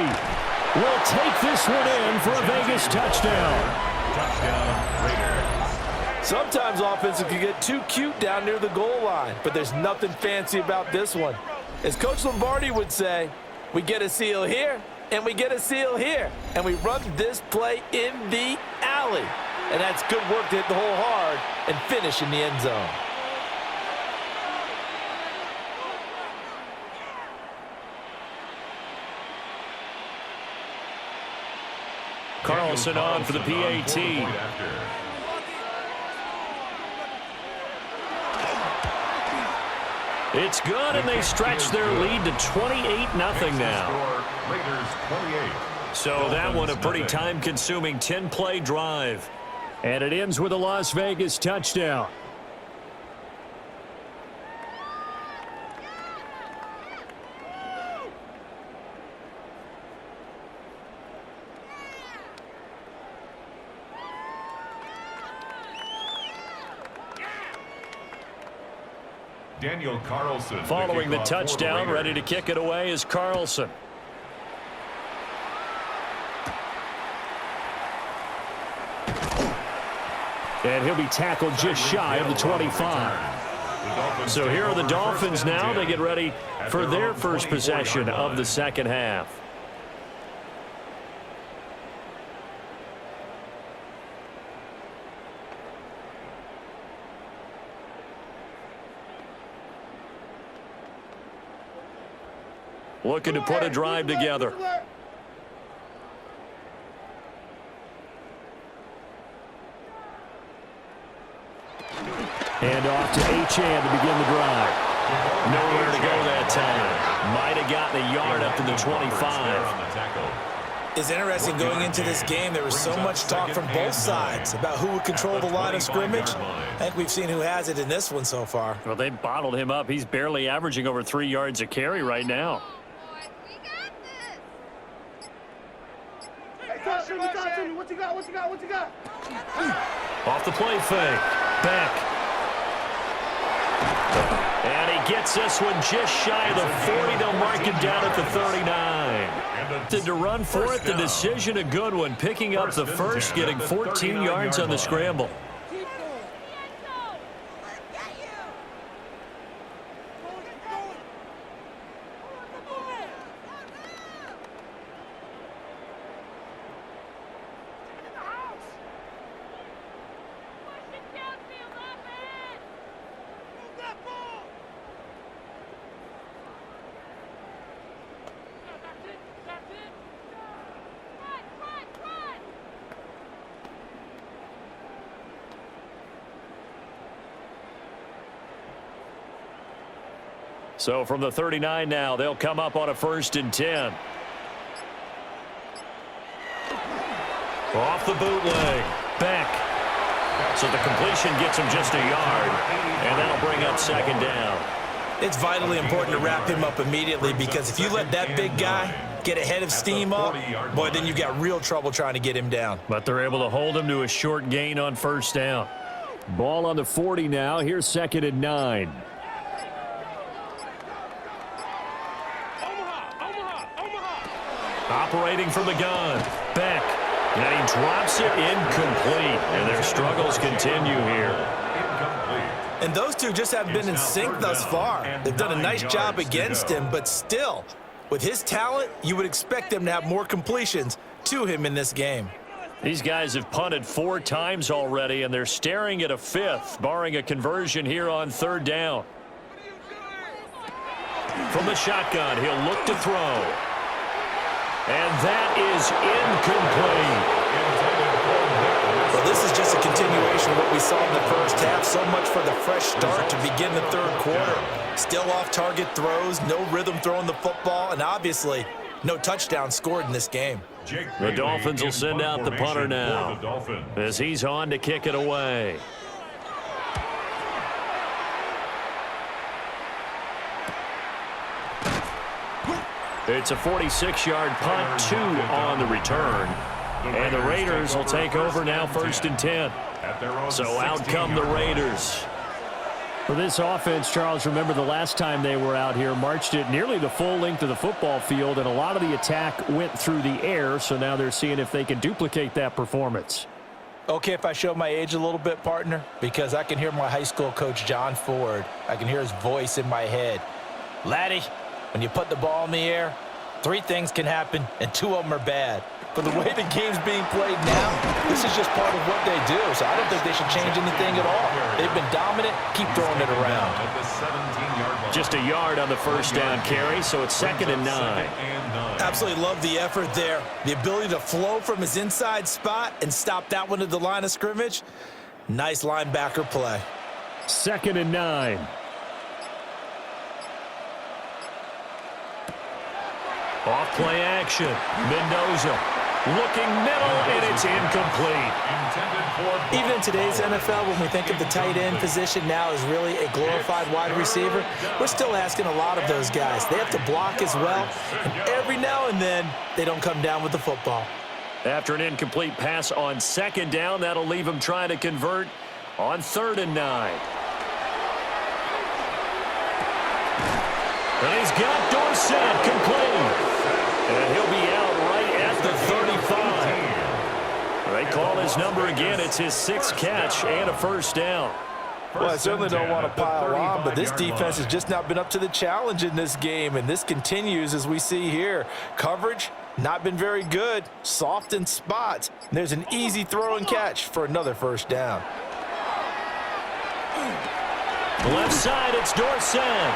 will take this one in for a Vegas touchdown. Touchdown, Raiders. Sometimes offenses can get too cute down near the goal line, but there's nothing fancy about this one. As Coach Lombardi would say, we get a seal here, and we get a seal here, and we run this play in the alley. And that's good work to hit the hole hard and finish in the end zone. Carlson on for the PAT. It's good, and they stretch their lead to 28-0 now. Raiders 28. So that one a pretty time-consuming 10-play drive. And it ends with a Las Vegas touchdown. Daniel Carlson. Following the touchdown, ready to kick it away is Carlson. And he'll be tackled just shy of the 25. So here are the Dolphins now. They get ready for their first possession of the second half. Looking to put a drive together. And off to Achane to begin the drive. Nowhere to go that time. Might have gotten a yard up to the 25. It's interesting going into this game. There was so much talk from both sides about who would control the line of scrimmage. I think we've seen who has it in this one so far. Well, they bottled him up. He's barely averaging over 3 yards a carry right now. What you got? Off the play fake. Beck. And he gets this one just shy of the 40. They'll mark him down at the 39. To run for it, the decision a good one. Picking up the first, getting 14 yards on the scramble. So from the 39 now, they'll come up on a 1st and 10. Off the bootleg. Beck. So the completion gets him just a yard. And that'll bring up 2nd down. It's vitally important to wrap him up immediately, because if you let that big guy get ahead of steam up, boy, then you got real trouble trying to get him down. But they're able to hold him to a short gain on 1st down. Ball on the 40 now. Here's 2nd and 9. Operating from the gun. Beck. And he drops it incomplete. And their struggles continue here. And those two just haven't been in sync thus far. They've done a nice job against him, but still, with his talent, you would expect them to have more completions to him in this game. These guys have punted 4 times already, and they're staring at a 5th, barring a conversion here on 3rd down. From the shotgun, he'll look to throw. And that is incomplete. Well, this is just a continuation of what we saw in the first half. So much for the fresh start to begin the 3rd quarter. Still off-target throws, no rhythm throwing the football, and obviously no touchdown scored in this game. The Dolphins will send out the punter now as he's on to kick it away. It's a 46-yard punt, 2 on the return. And the Raiders will take over now 1st and 10. So out come the Raiders. For this offense, Charles, remember the last time they were out here, marched it nearly the full length of the football field, and a lot of the attack went through the air, so now they're seeing if they can duplicate that performance. Okay, if I show my age a little bit, partner, because I can hear my high school coach, John Ford. I can hear his voice in my head. Laddie, when you put the ball in the air, 3 things can happen, and 2 of them are bad. But the way the game's being played now, this is just part of what they do. So I don't think they should change anything at all. They've been dominant. Keep throwing it around. Just a yard on the 1st down carry, so it's 2nd and 9. Absolutely love the effort there. The ability to flow from his inside spot and stop that one at the line of scrimmage. Nice linebacker play. 2nd and 9. Off play action. Mendoza looking middle, and it's incomplete. Even in today's NFL, when we think of the tight end position now as really a glorified wide receiver, we're still asking a lot of those guys. They have to block as well, and every now and then they don't come down with the football. After an incomplete pass on second down, that'll leave him trying to convert on 3rd and 9. And he's got Dorsett complete. And he'll be out right at the 35. They call his number again. It's his 6th catch and a first down. Well, I certainly don't want to pile on, but this defense has just not been up to the challenge in this game, and this continues as we see here. Coverage, not been very good, soft in spots. There's an easy throw and catch for another first down. Left side, it's Dorsett.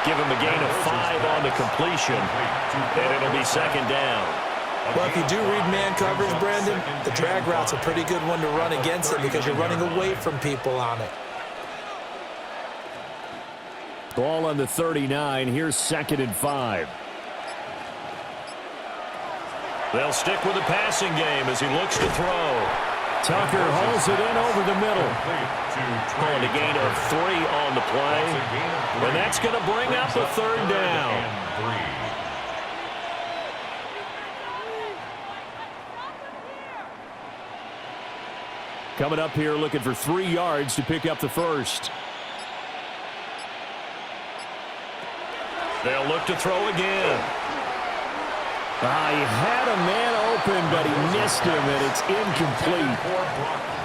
Give him a gain of 5 on the completion, and it'll be 2nd down. Well, if you do read man coverage, Brandon, the drag route's a pretty good one to run against it because you're running away from people on it. Ball on the 39. Here's 2nd and 5. They'll stick with the passing game as he looks to throw. Tucker hauls it in over the middle. And a gain of 3 on the play. And that's going to bring up a 3rd down. Coming up here looking for 3 yards to pick up the first. They'll look to throw again. He had a man open, but he missed him, and it's incomplete.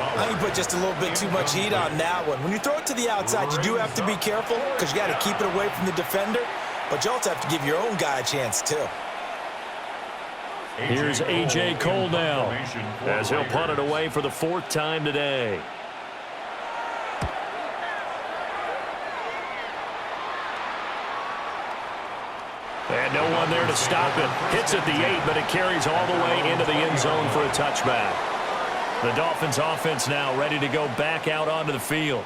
I think you put just a little bit too much heat on that one. When you throw it to the outside, you do have to be careful because you got to keep it away from the defender, but you also have to give your own guy a chance, too. Here's A.J. Cole now as he'll punt it away for the 4th time today. And no one there to stop it. Hits at the 8, but it carries all the way into the end zone for a touchback. The Dolphins offense now ready to go back out onto the field.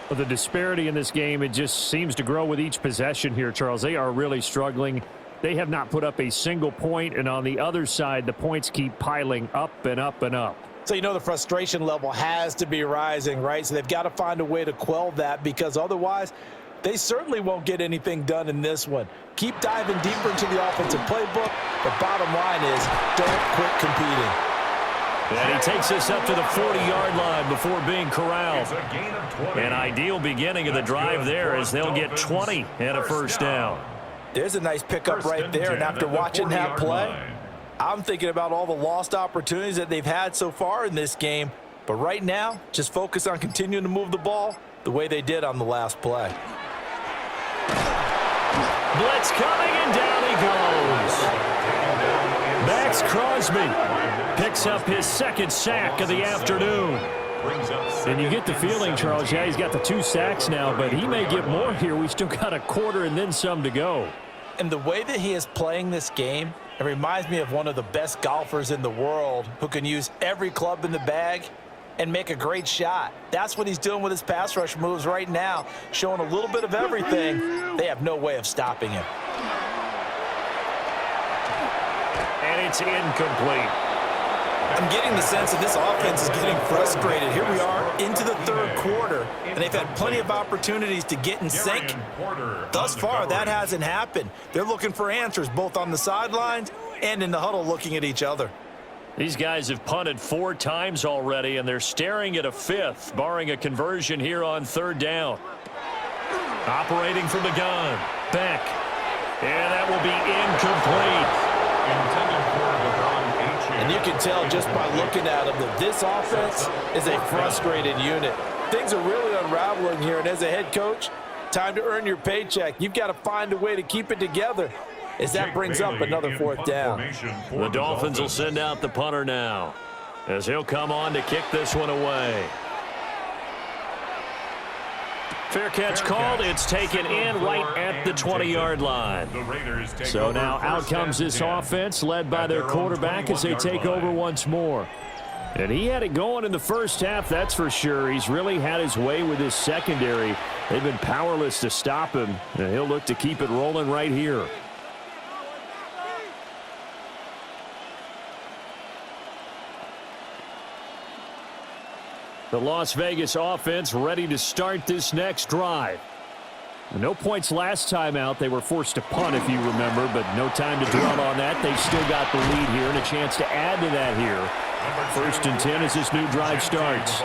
Well, the disparity in this game, it just seems to grow with each possession here, Charles. They are really struggling. They have not put up a single point, and on the other side, the points keep piling up and up and up. So you know the frustration level has to be rising, right? So they've got to find a way to quell that because otherwise they certainly won't get anything done in this one. Keep diving deeper into the offensive playbook. The bottom line is don't quit competing. And he takes this up to the 40-yard line before being corralled. An ideal beginning of the drive there as they'll get 20 and a first down. There's a nice pickup right there, and after watching that play, I'm thinking about all the lost opportunities that they've had so far in this game. But right now, just focus on continuing to move the ball the way they did on the last play. Blitz coming, and down he goes. Max Crosby picks up his 2nd sack of the afternoon. And you get the feeling, Charles, yeah, he's got the 2 sacks now, but he may get more here. We still got a quarter and then some to go. And the way that he is playing this game, it reminds me of one of the best golfers in the world who can use every club in the bag and make a great shot. That's what he's doing with his pass rush moves right now, showing a little bit of everything. They have no way of stopping him. And it's incomplete. I'm getting the sense that this offense is getting frustrated. Here we are into the 3rd quarter, and they've had plenty of opportunities to get in sync. Thus far, that hasn't happened. They're looking for answers both on the sidelines and in the huddle looking at each other. These guys have punted 4 times already, and they're staring at a 5th, barring a conversion here on 3rd down. Operating from the gun, Beck. And that will be incomplete. And you can tell just by looking at them that this offense is a frustrated unit. Things are really unraveling here, and as a head coach, time to earn your paycheck. You've got to find a way to keep it together as that brings up another 4th down. The Dolphins will send out the punter now as he'll come on to kick this one away. Fair catch called. It's taken in right at the 20-yard line. So now out comes this offense led by their quarterback as they take over once more. And he had it going in the first half, that's for sure. He's really had his way with his secondary. They've been powerless to stop him, and he'll look to keep it rolling right here. The Las Vegas offense ready to start this next drive. No points last time out. They were forced to punt, if you remember, but no time to dwell on that. They've still got the lead here and a chance to add to that here. 1st and 10 as this new drive starts.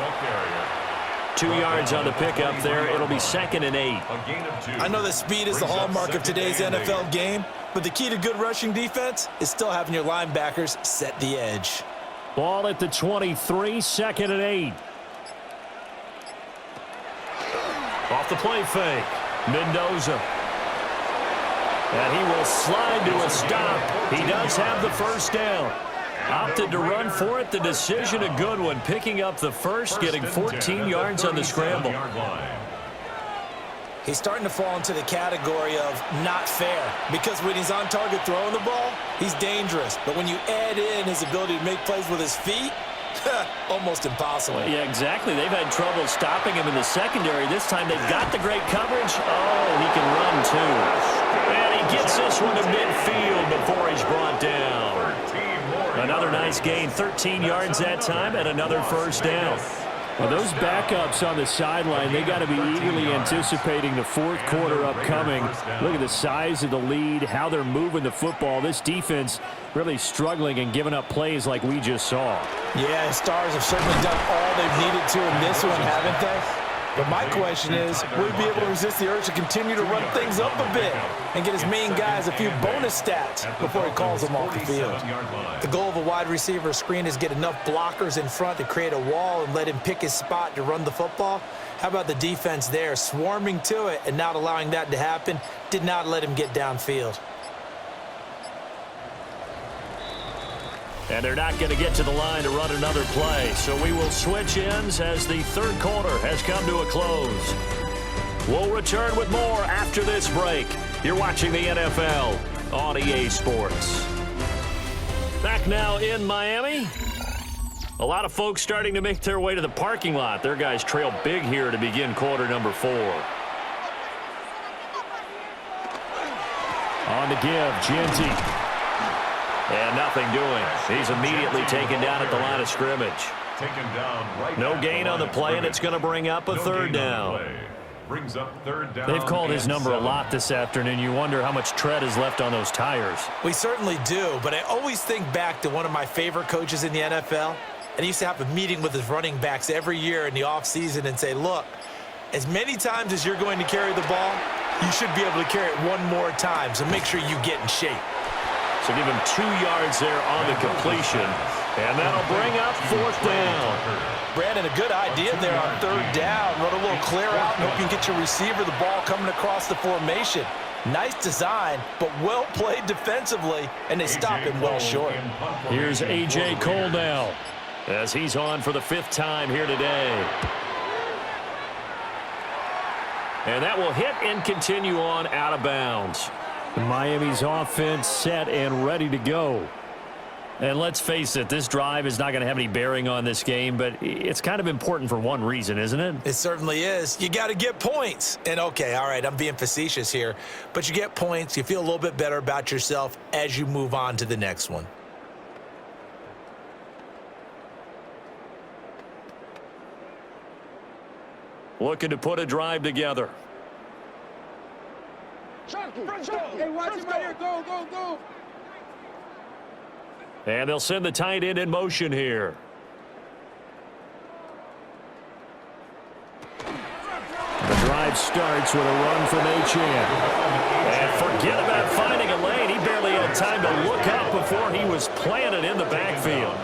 2 yards on the pickup there. It'll be 2nd and 8. I know that speed is the hallmark of today's NFL game, but the key to good rushing defense is still having your linebackers set the edge. Ball at the 23, 2nd and 8. Off the play fake. Mendoza. And he will slide to a stop. He does have the first down. Opted to run for it. The decision a good one. Picking up the first, getting 14 yards on the scramble. He's starting to fall into the category of not fair, because when he's on target throwing the ball, he's dangerous. But when you add in his ability to make plays with his feet, almost impossible. Yeah, exactly. They've had trouble stopping him in the secondary. This time they've got the great coverage. Oh, he can run too. And he gets this one to midfield before he's brought down. Another nice gain, 13 yards that time, and another first down. Well, those backups on the sideline, they got to be eagerly anticipating the 4th quarter upcoming. Look at the size of the lead, how they're moving the football. This defense really struggling and giving up plays like we just saw. Yeah, Stars have certainly done all they've needed to in this one, haven't they? But my question is, will he be able to resist the urge to continue to run things up a bit and get his main guys a few bonus stats before he calls them off the field? The goal of a wide receiver screen is get enough blockers in front to create a wall and let him pick his spot to run the football. How about the defense there, swarming to it and not allowing that to happen? Did not let him get downfield. And they're not going to get to the line to run another play. So we will switch ends as the 3rd quarter has come to a close. We'll return with more after this break. You're watching the NFL on EA Sports. Back now in Miami. A lot of folks starting to make their way to the parking lot. Their guys trail big here to begin quarter number 4. On the give, Genty. And nothing doing. He's immediately taken down at the line of scrimmage. No gain on the play, and it's going to bring up a 3rd down. They've called his number a lot this afternoon. You wonder how much tread is left on those tires. We certainly do, but I always think back to one of my favorite coaches in the NFL, and he used to have a meeting with his running backs every year in the offseason and say, look, as many times as you're going to carry the ball, you should be able to carry it one more time, so make sure you get in shape. So give him 2 yards there on the completion. And that'll bring up 4th down. Brandon, a good idea there on 3rd down. Run a little clear out and hope you can get your receiver the ball coming across the formation. Nice design, but well played defensively, and they stop him well short. Here's A.J. Cole now as he's on for the 5th time here today. And that will hit and continue on out of bounds. Miami's offense set and ready to go. And let's face it, this drive is not going to have any bearing on this game, but it's kind of important for one reason, isn't it? It certainly is. You got to get points. And, okay, all right, I'm being facetious here, but you get points, you feel a little bit better about yourself as you move on to the next one. Looking to put a drive together. Hey, watch him right here. Go, go, go. And they'll send the tight end in motion here. The drive starts with a run from Achane. And forget about finding a lane. He barely had time to look up before he was planted in the backfield.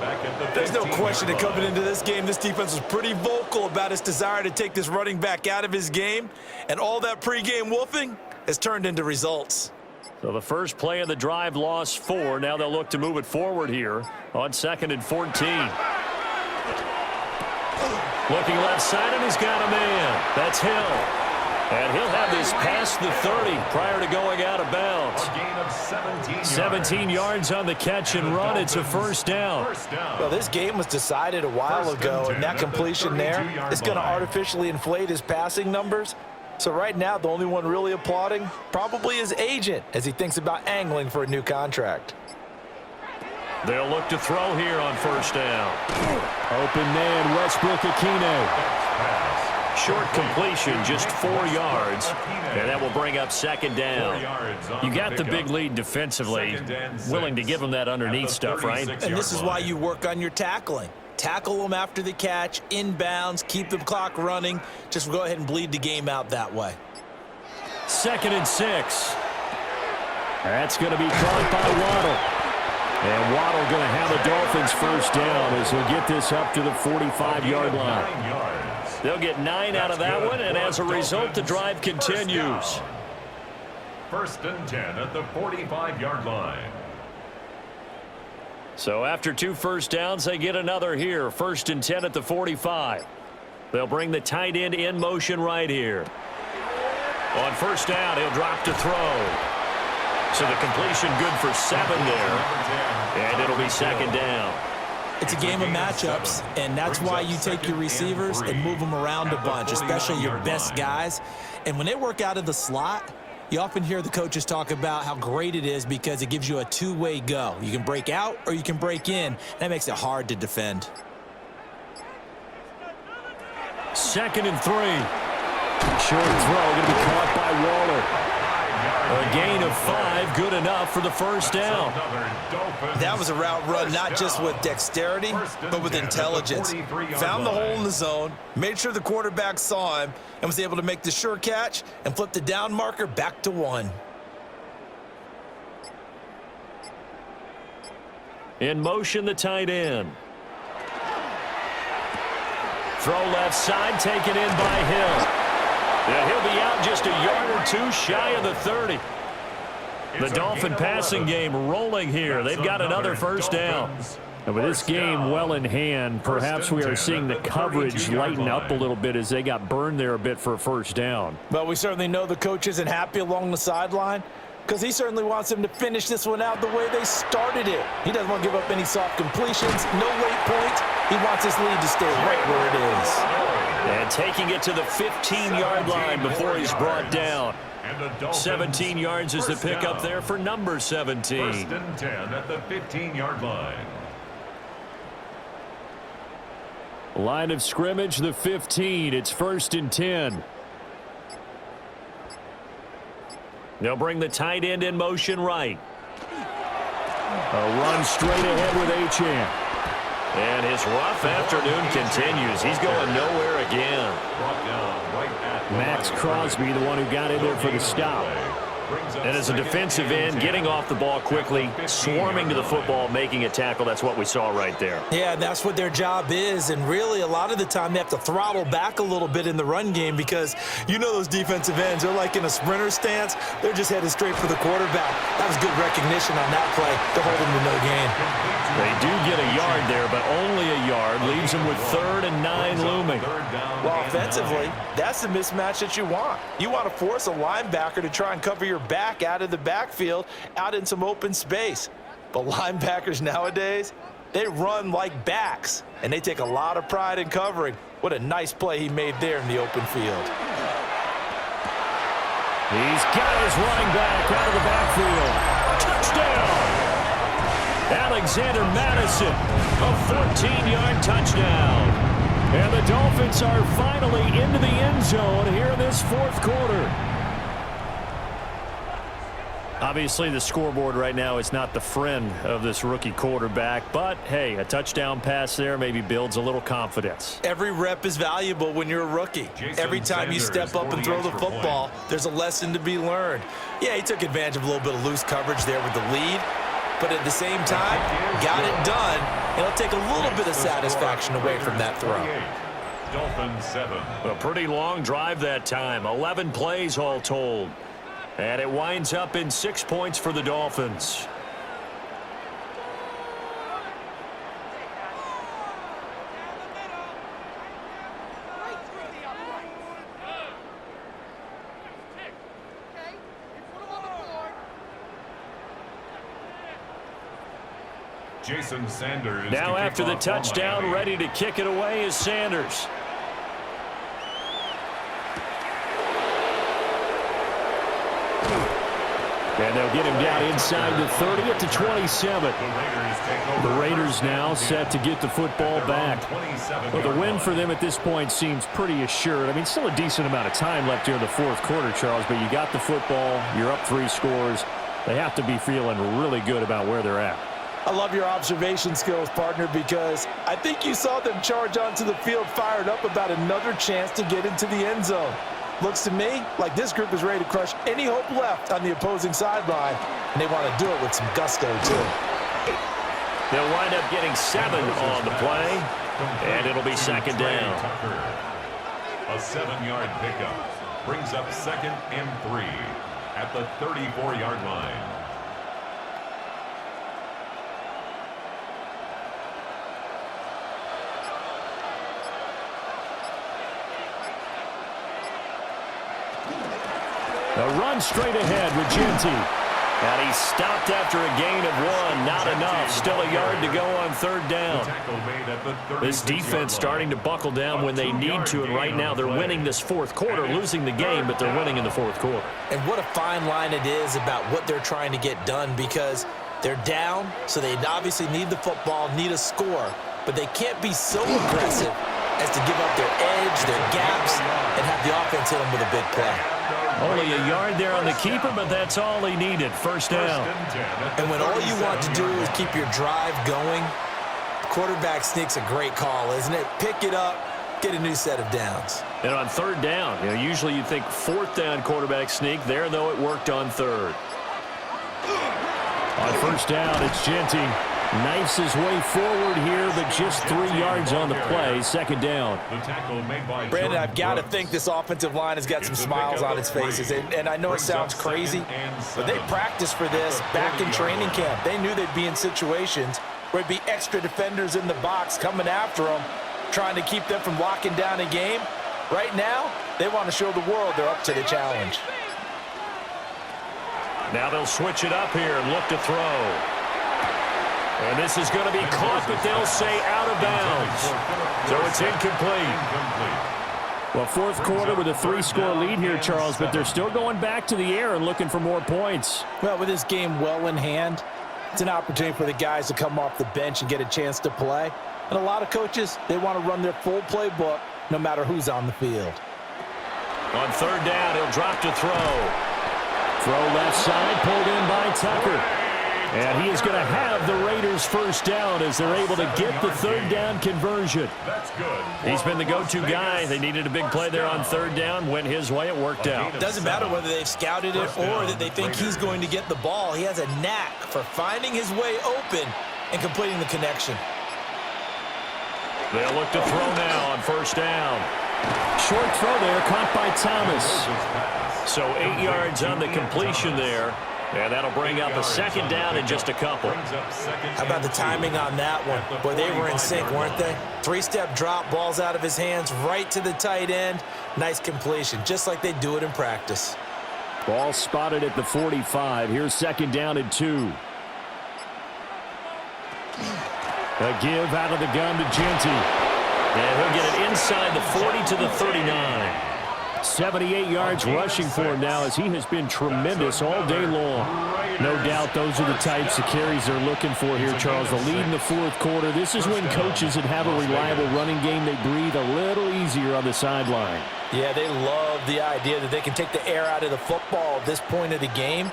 There's no question that coming into this game, this defense was pretty vocal about its desire to take this running back out of his game. And all that pregame wolfing has turned into results. So the first play of the drive lost 4. Now they'll look to move it forward here on 2nd and 14. Looking left side, and he's got a man. That's Hill. And he'll have this past the 30 prior to going out of bounds. 17 yards on the catch and run. It's a 1st down. Well, this game was decided a while ago, and that completion there is going to artificially inflate his passing numbers. So right now, the only one really applauding probably his agent as he thinks about angling for a new contract. They'll look to throw here on first down. Open man, Westbrook-Akine. Short completion, just 4 yards, and that will bring up second down. You got the big lead defensively, willing to give them that underneath stuff, right? And this is why you work on your tackling. Tackle them after the catch, inbounds, keep the clock running. Just go ahead and bleed the game out that way. 2nd and 6. That's going to be caught by Waddle. And Waddle going to have the Dolphins first down as he'll get this up to the 45-yard line. They'll get 9 out of that one, and as a result, the drive continues. 1st and 10 at the 45-yard line. So after 2 first downs, they get another here. 1st and 10 at the 45. They'll bring the tight end in motion right here. On first down, he'll drop to throw. So the completion good for 7 there. And it'll be second down. It's a game of matchups, and that's why you take your receivers and move them around a bunch, especially your best guys. And when they work out of the slot, you often hear the coaches talk about how great it is because it gives you a two-way go. You can break out or you can break in. That makes it hard to defend. 2nd and 3. Short throw going to be caught by Waller. A gain of 5, good enough for the first down. That was a route run not just with dexterity, but with intelligence. Found the hole in the zone, made sure the quarterback saw him, and was able to make the sure catch and flip the down marker back to 1. In motion, the tight end. Throw left side, taken in by Hill. Yeah, he'll be out just a yard or 2 shy of the 30. The Dolphin passing game rolling here. They've got another first down. And with this game well in hand, perhaps we are seeing the coverage lighten up a little bit as they got burned there a bit for a first down. But we certainly know the coach isn't happy along the sideline because he certainly wants them to finish this one out the way they started it. He doesn't want to give up any soft completions, no late points. He wants his lead to stay right where it is. And taking it to the 15-yard line before he's brought down. 17 yards is the pickup there for number 17. 1st and 10 at the 15-yard line. Line of scrimmage, the 15. It's 1st and 10. They'll bring the tight end in motion right. A run straight ahead with Achane. And his rough afternoon continues. He's going nowhere again. Max Crosby, the one who got in there for the stop. And as a defensive end, getting off the ball quickly, swarming to the football, making a tackle. That's what we saw right there. Yeah, that's what their job is. And really, a lot of the time, they have to throttle back a little bit in the run game because you know those defensive ends, they're like in a sprinter stance. They're just headed straight for the quarterback. That was good recognition on that play to hold him to no gain. They do get a yard there, but only a yard. Leaves them with 3rd and 9 looming. Well, offensively, that's the mismatch that you want. You want to force a linebacker to try and cover your back out of the backfield, out in some open space. But linebackers nowadays, they run like backs, and they take a lot of pride in covering. What a nice play he made there in the open field. He's got his running back out of the backfield. Touchdown! Alexander Madison, a 14-yard touchdown. And the Dolphins are finally into the end zone here in this 4th quarter. Obviously, the scoreboard right now is not the friend of this rookie quarterback, but hey, a touchdown pass there maybe builds a little confidence. Every rep is valuable when you're a rookie. Every time you step up and throw the football, there's a lesson to be learned. Yeah, he took advantage of a little bit of loose coverage there with the lead, but at the same time, got it done, and it'll take a little bit of satisfaction away from that throw. Dolphins 7. A pretty long drive that time, 11 plays all told. And it winds up in 6 points for the Dolphins. Jason Sanders. Now after the touchdown, ready to kick it away is Sanders. And they'll get him down inside the 30 at the 27. The Raiders now set to get the football back. Well, the win for them at this point seems pretty assured. I mean, still a decent amount of time left here in the fourth quarter, Charles, but you got the football, you're up 3 scores. They have to be feeling really good about where they're at. I love your observation skills, partner, because I think you saw them charge onto the field fired up about another chance to get into the end zone. Looks to me like this group is ready to crush any hope left on the opposing sideline, and they want to do it with some gusto, too. They'll wind up getting 7 on the play, and it'll be second down. A 7-yard pickup brings up 2nd and 3 at the 34-yard line. A run straight ahead with Genty. And he's stopped after a gain of 1. Not enough. Still a yard to go on 3rd down. This defense starting to buckle down when they need to, and right now they're winning this fourth quarter, losing the game, but they're winning in the fourth quarter. And what a fine line it is about what they're trying to get done, because they're down, so they obviously need the football, need a score, but they can't be so aggressive as to give up their edge, their gaps, and have the offense hit them with a big play. Only a yard there on the keeper, but that's all he needed. First down. And when all you want to do is keep your drive going, quarterback sneak's a great call, isn't it? Pick it up, get a new set of downs. And on 3rd down, usually you think 4th down quarterback sneak. There, though, it worked on 3rd. On 1st down, it's Genty. Knifes his way forward here, but just 3 yards on the play. 2nd down. Brandon, I've got to think this offensive line has got some smiles on its faces. And I know it sounds crazy, but they practiced for this back in training camp. They knew they'd be in situations where there'd be extra defenders in the box coming after them, trying to keep them from locking down a game. Right now, they want to show the world they're up to the challenge. Now they'll switch it up here and look to throw. And this is going to be caught, but they'll say out of bounds. So it's incomplete. Well, fourth quarter with a 3-score lead here, Charles, but they're still going back to the air and looking for more points. Well, with this game well in hand, it's an opportunity for the guys to come off the bench and get a chance to play. And a lot of coaches, they want to run their full playbook no matter who's on the field. On 3rd down, he'll drop to throw. Throw left side, pulled in by Tucker. And he is going to have the Raiders first down as they're able to get the 3rd down conversion. That's good. He's been the go-to guy. They needed a big play there on 3rd down. Went his way. It worked out. It doesn't matter whether they've scouted it or that they think he's going to get the ball. He has a knack for finding his way open and completing the connection. They'll look to throw now on 1st down. Short throw there, caught by Thomas. So 8 yards on the completion there. And that'll bring up a 2nd down in just a couple. How about the timing on that one? Boy, they were in sync, weren't they? 3-step drop, balls out of his hands, right to the tight end. Nice completion, just like they do it in practice. Ball spotted at the 45. Here's 2nd down and 2. A give out of the gun to Genty. And he'll get it inside the 40 to the 39. 78 yards rushing for him now as he has been tremendous all day long. No doubt those are the types of carries they're looking for here, Charles. The lead in the fourth quarter. This is when coaches that have a reliable running game, they breathe a little easier on the sideline. Yeah, they love the idea that they can take the air out of the football at this point of the game.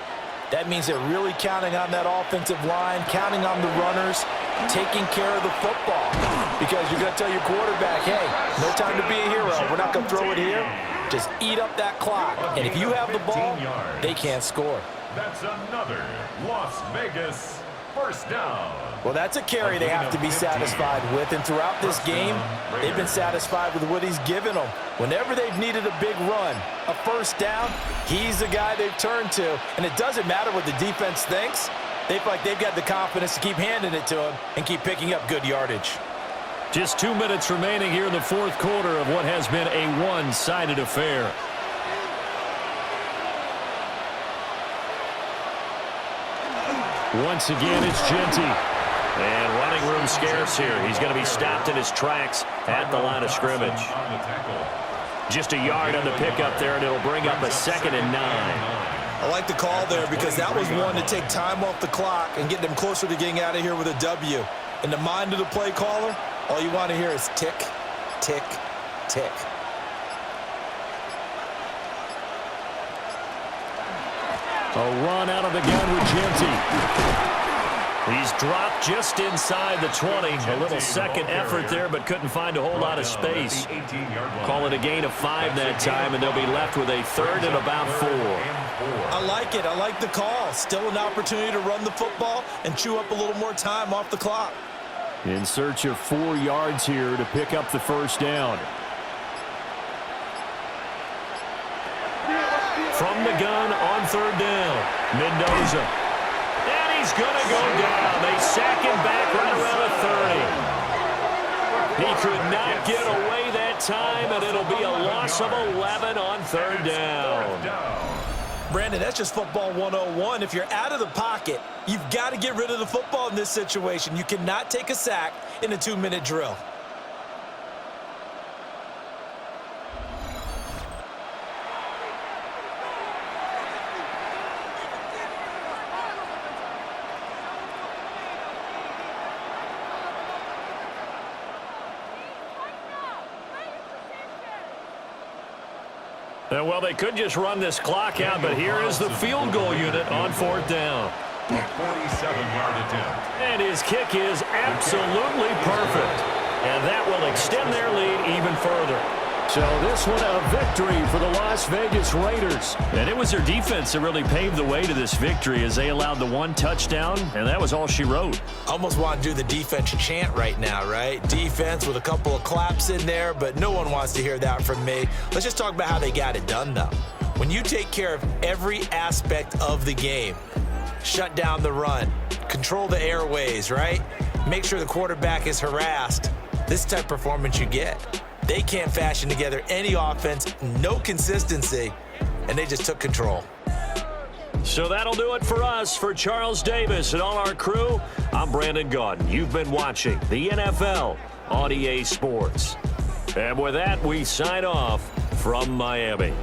That means they're really counting on that offensive line, counting on the runners, taking care of the football. Because you're going to tell your quarterback, hey, no time to be a hero. We're not going to throw it here. Just eat up that clock. And if you have the ball, they can't score. That's another Las Vegas first down. Well, that's a carry they have to be satisfied with. And throughout this game, they've been satisfied with what he's given them. Whenever they've needed a big run, a first down, he's the guy they've turned to. And it doesn't matter what the defense thinks. They feel like they've got the confidence to keep handing it to him and keep picking up good yardage. Just 2 minutes remaining here in the fourth quarter of what has been a one-sided affair. Once again, it's Genty. And running room scarce here. He's going to be stopped in his tracks at the line of scrimmage. Just a yard on the pickup there, and it'll bring up a 2nd and 9. I like the call there because that was one to take time off the clock and get them closer to getting out of here with a W. In the mind of the play caller, all you want to hear is tick, tick, tick. A run out of the gun with Genty. He's dropped just inside the 20. A little second effort there, but couldn't find a whole lot of space. Call it a gain of 5 that time, and they'll be left with a third and about 4. I like it. I like the call. Still an opportunity to run the football and chew up a little more time off the clock. In search of 4 yards here to pick up the first down. From the gun on third down, Mendoza. And he's going to go down. They sack him back right around the 30. He could not get away that time, and it'll be a loss of 11 on third down. Brandon, that's just football 101. If you're out of the pocket, you've got to get rid of the football in this situation. You cannot take a sack in a 2-minute drill. Well, they could just run this clock out, but here is the field goal unit on fourth down. 47-yard attempt. And his kick is absolutely perfect. And that will extend their lead even further. So this one a victory for the Las Vegas Raiders. And it was their defense that really paved the way to this victory as they allowed the 1 touchdown, and that was all she wrote. Almost want to do the defense chant right now, right? Defense with a couple of claps in there, but no one wants to hear that from me. Let's just talk about how they got it done, though. When you take care of every aspect of the game, shut down the run, control the airways, right? Make sure the quarterback is harassed. This type of performance you get. They can't fashion together any offense, no consistency, and they just took control. So that'll do it for us. For Charles Davis and all our crew, I'm Brandon Gaudin. You've been watching the NFL on EA Sports. And with that, we sign off from Miami.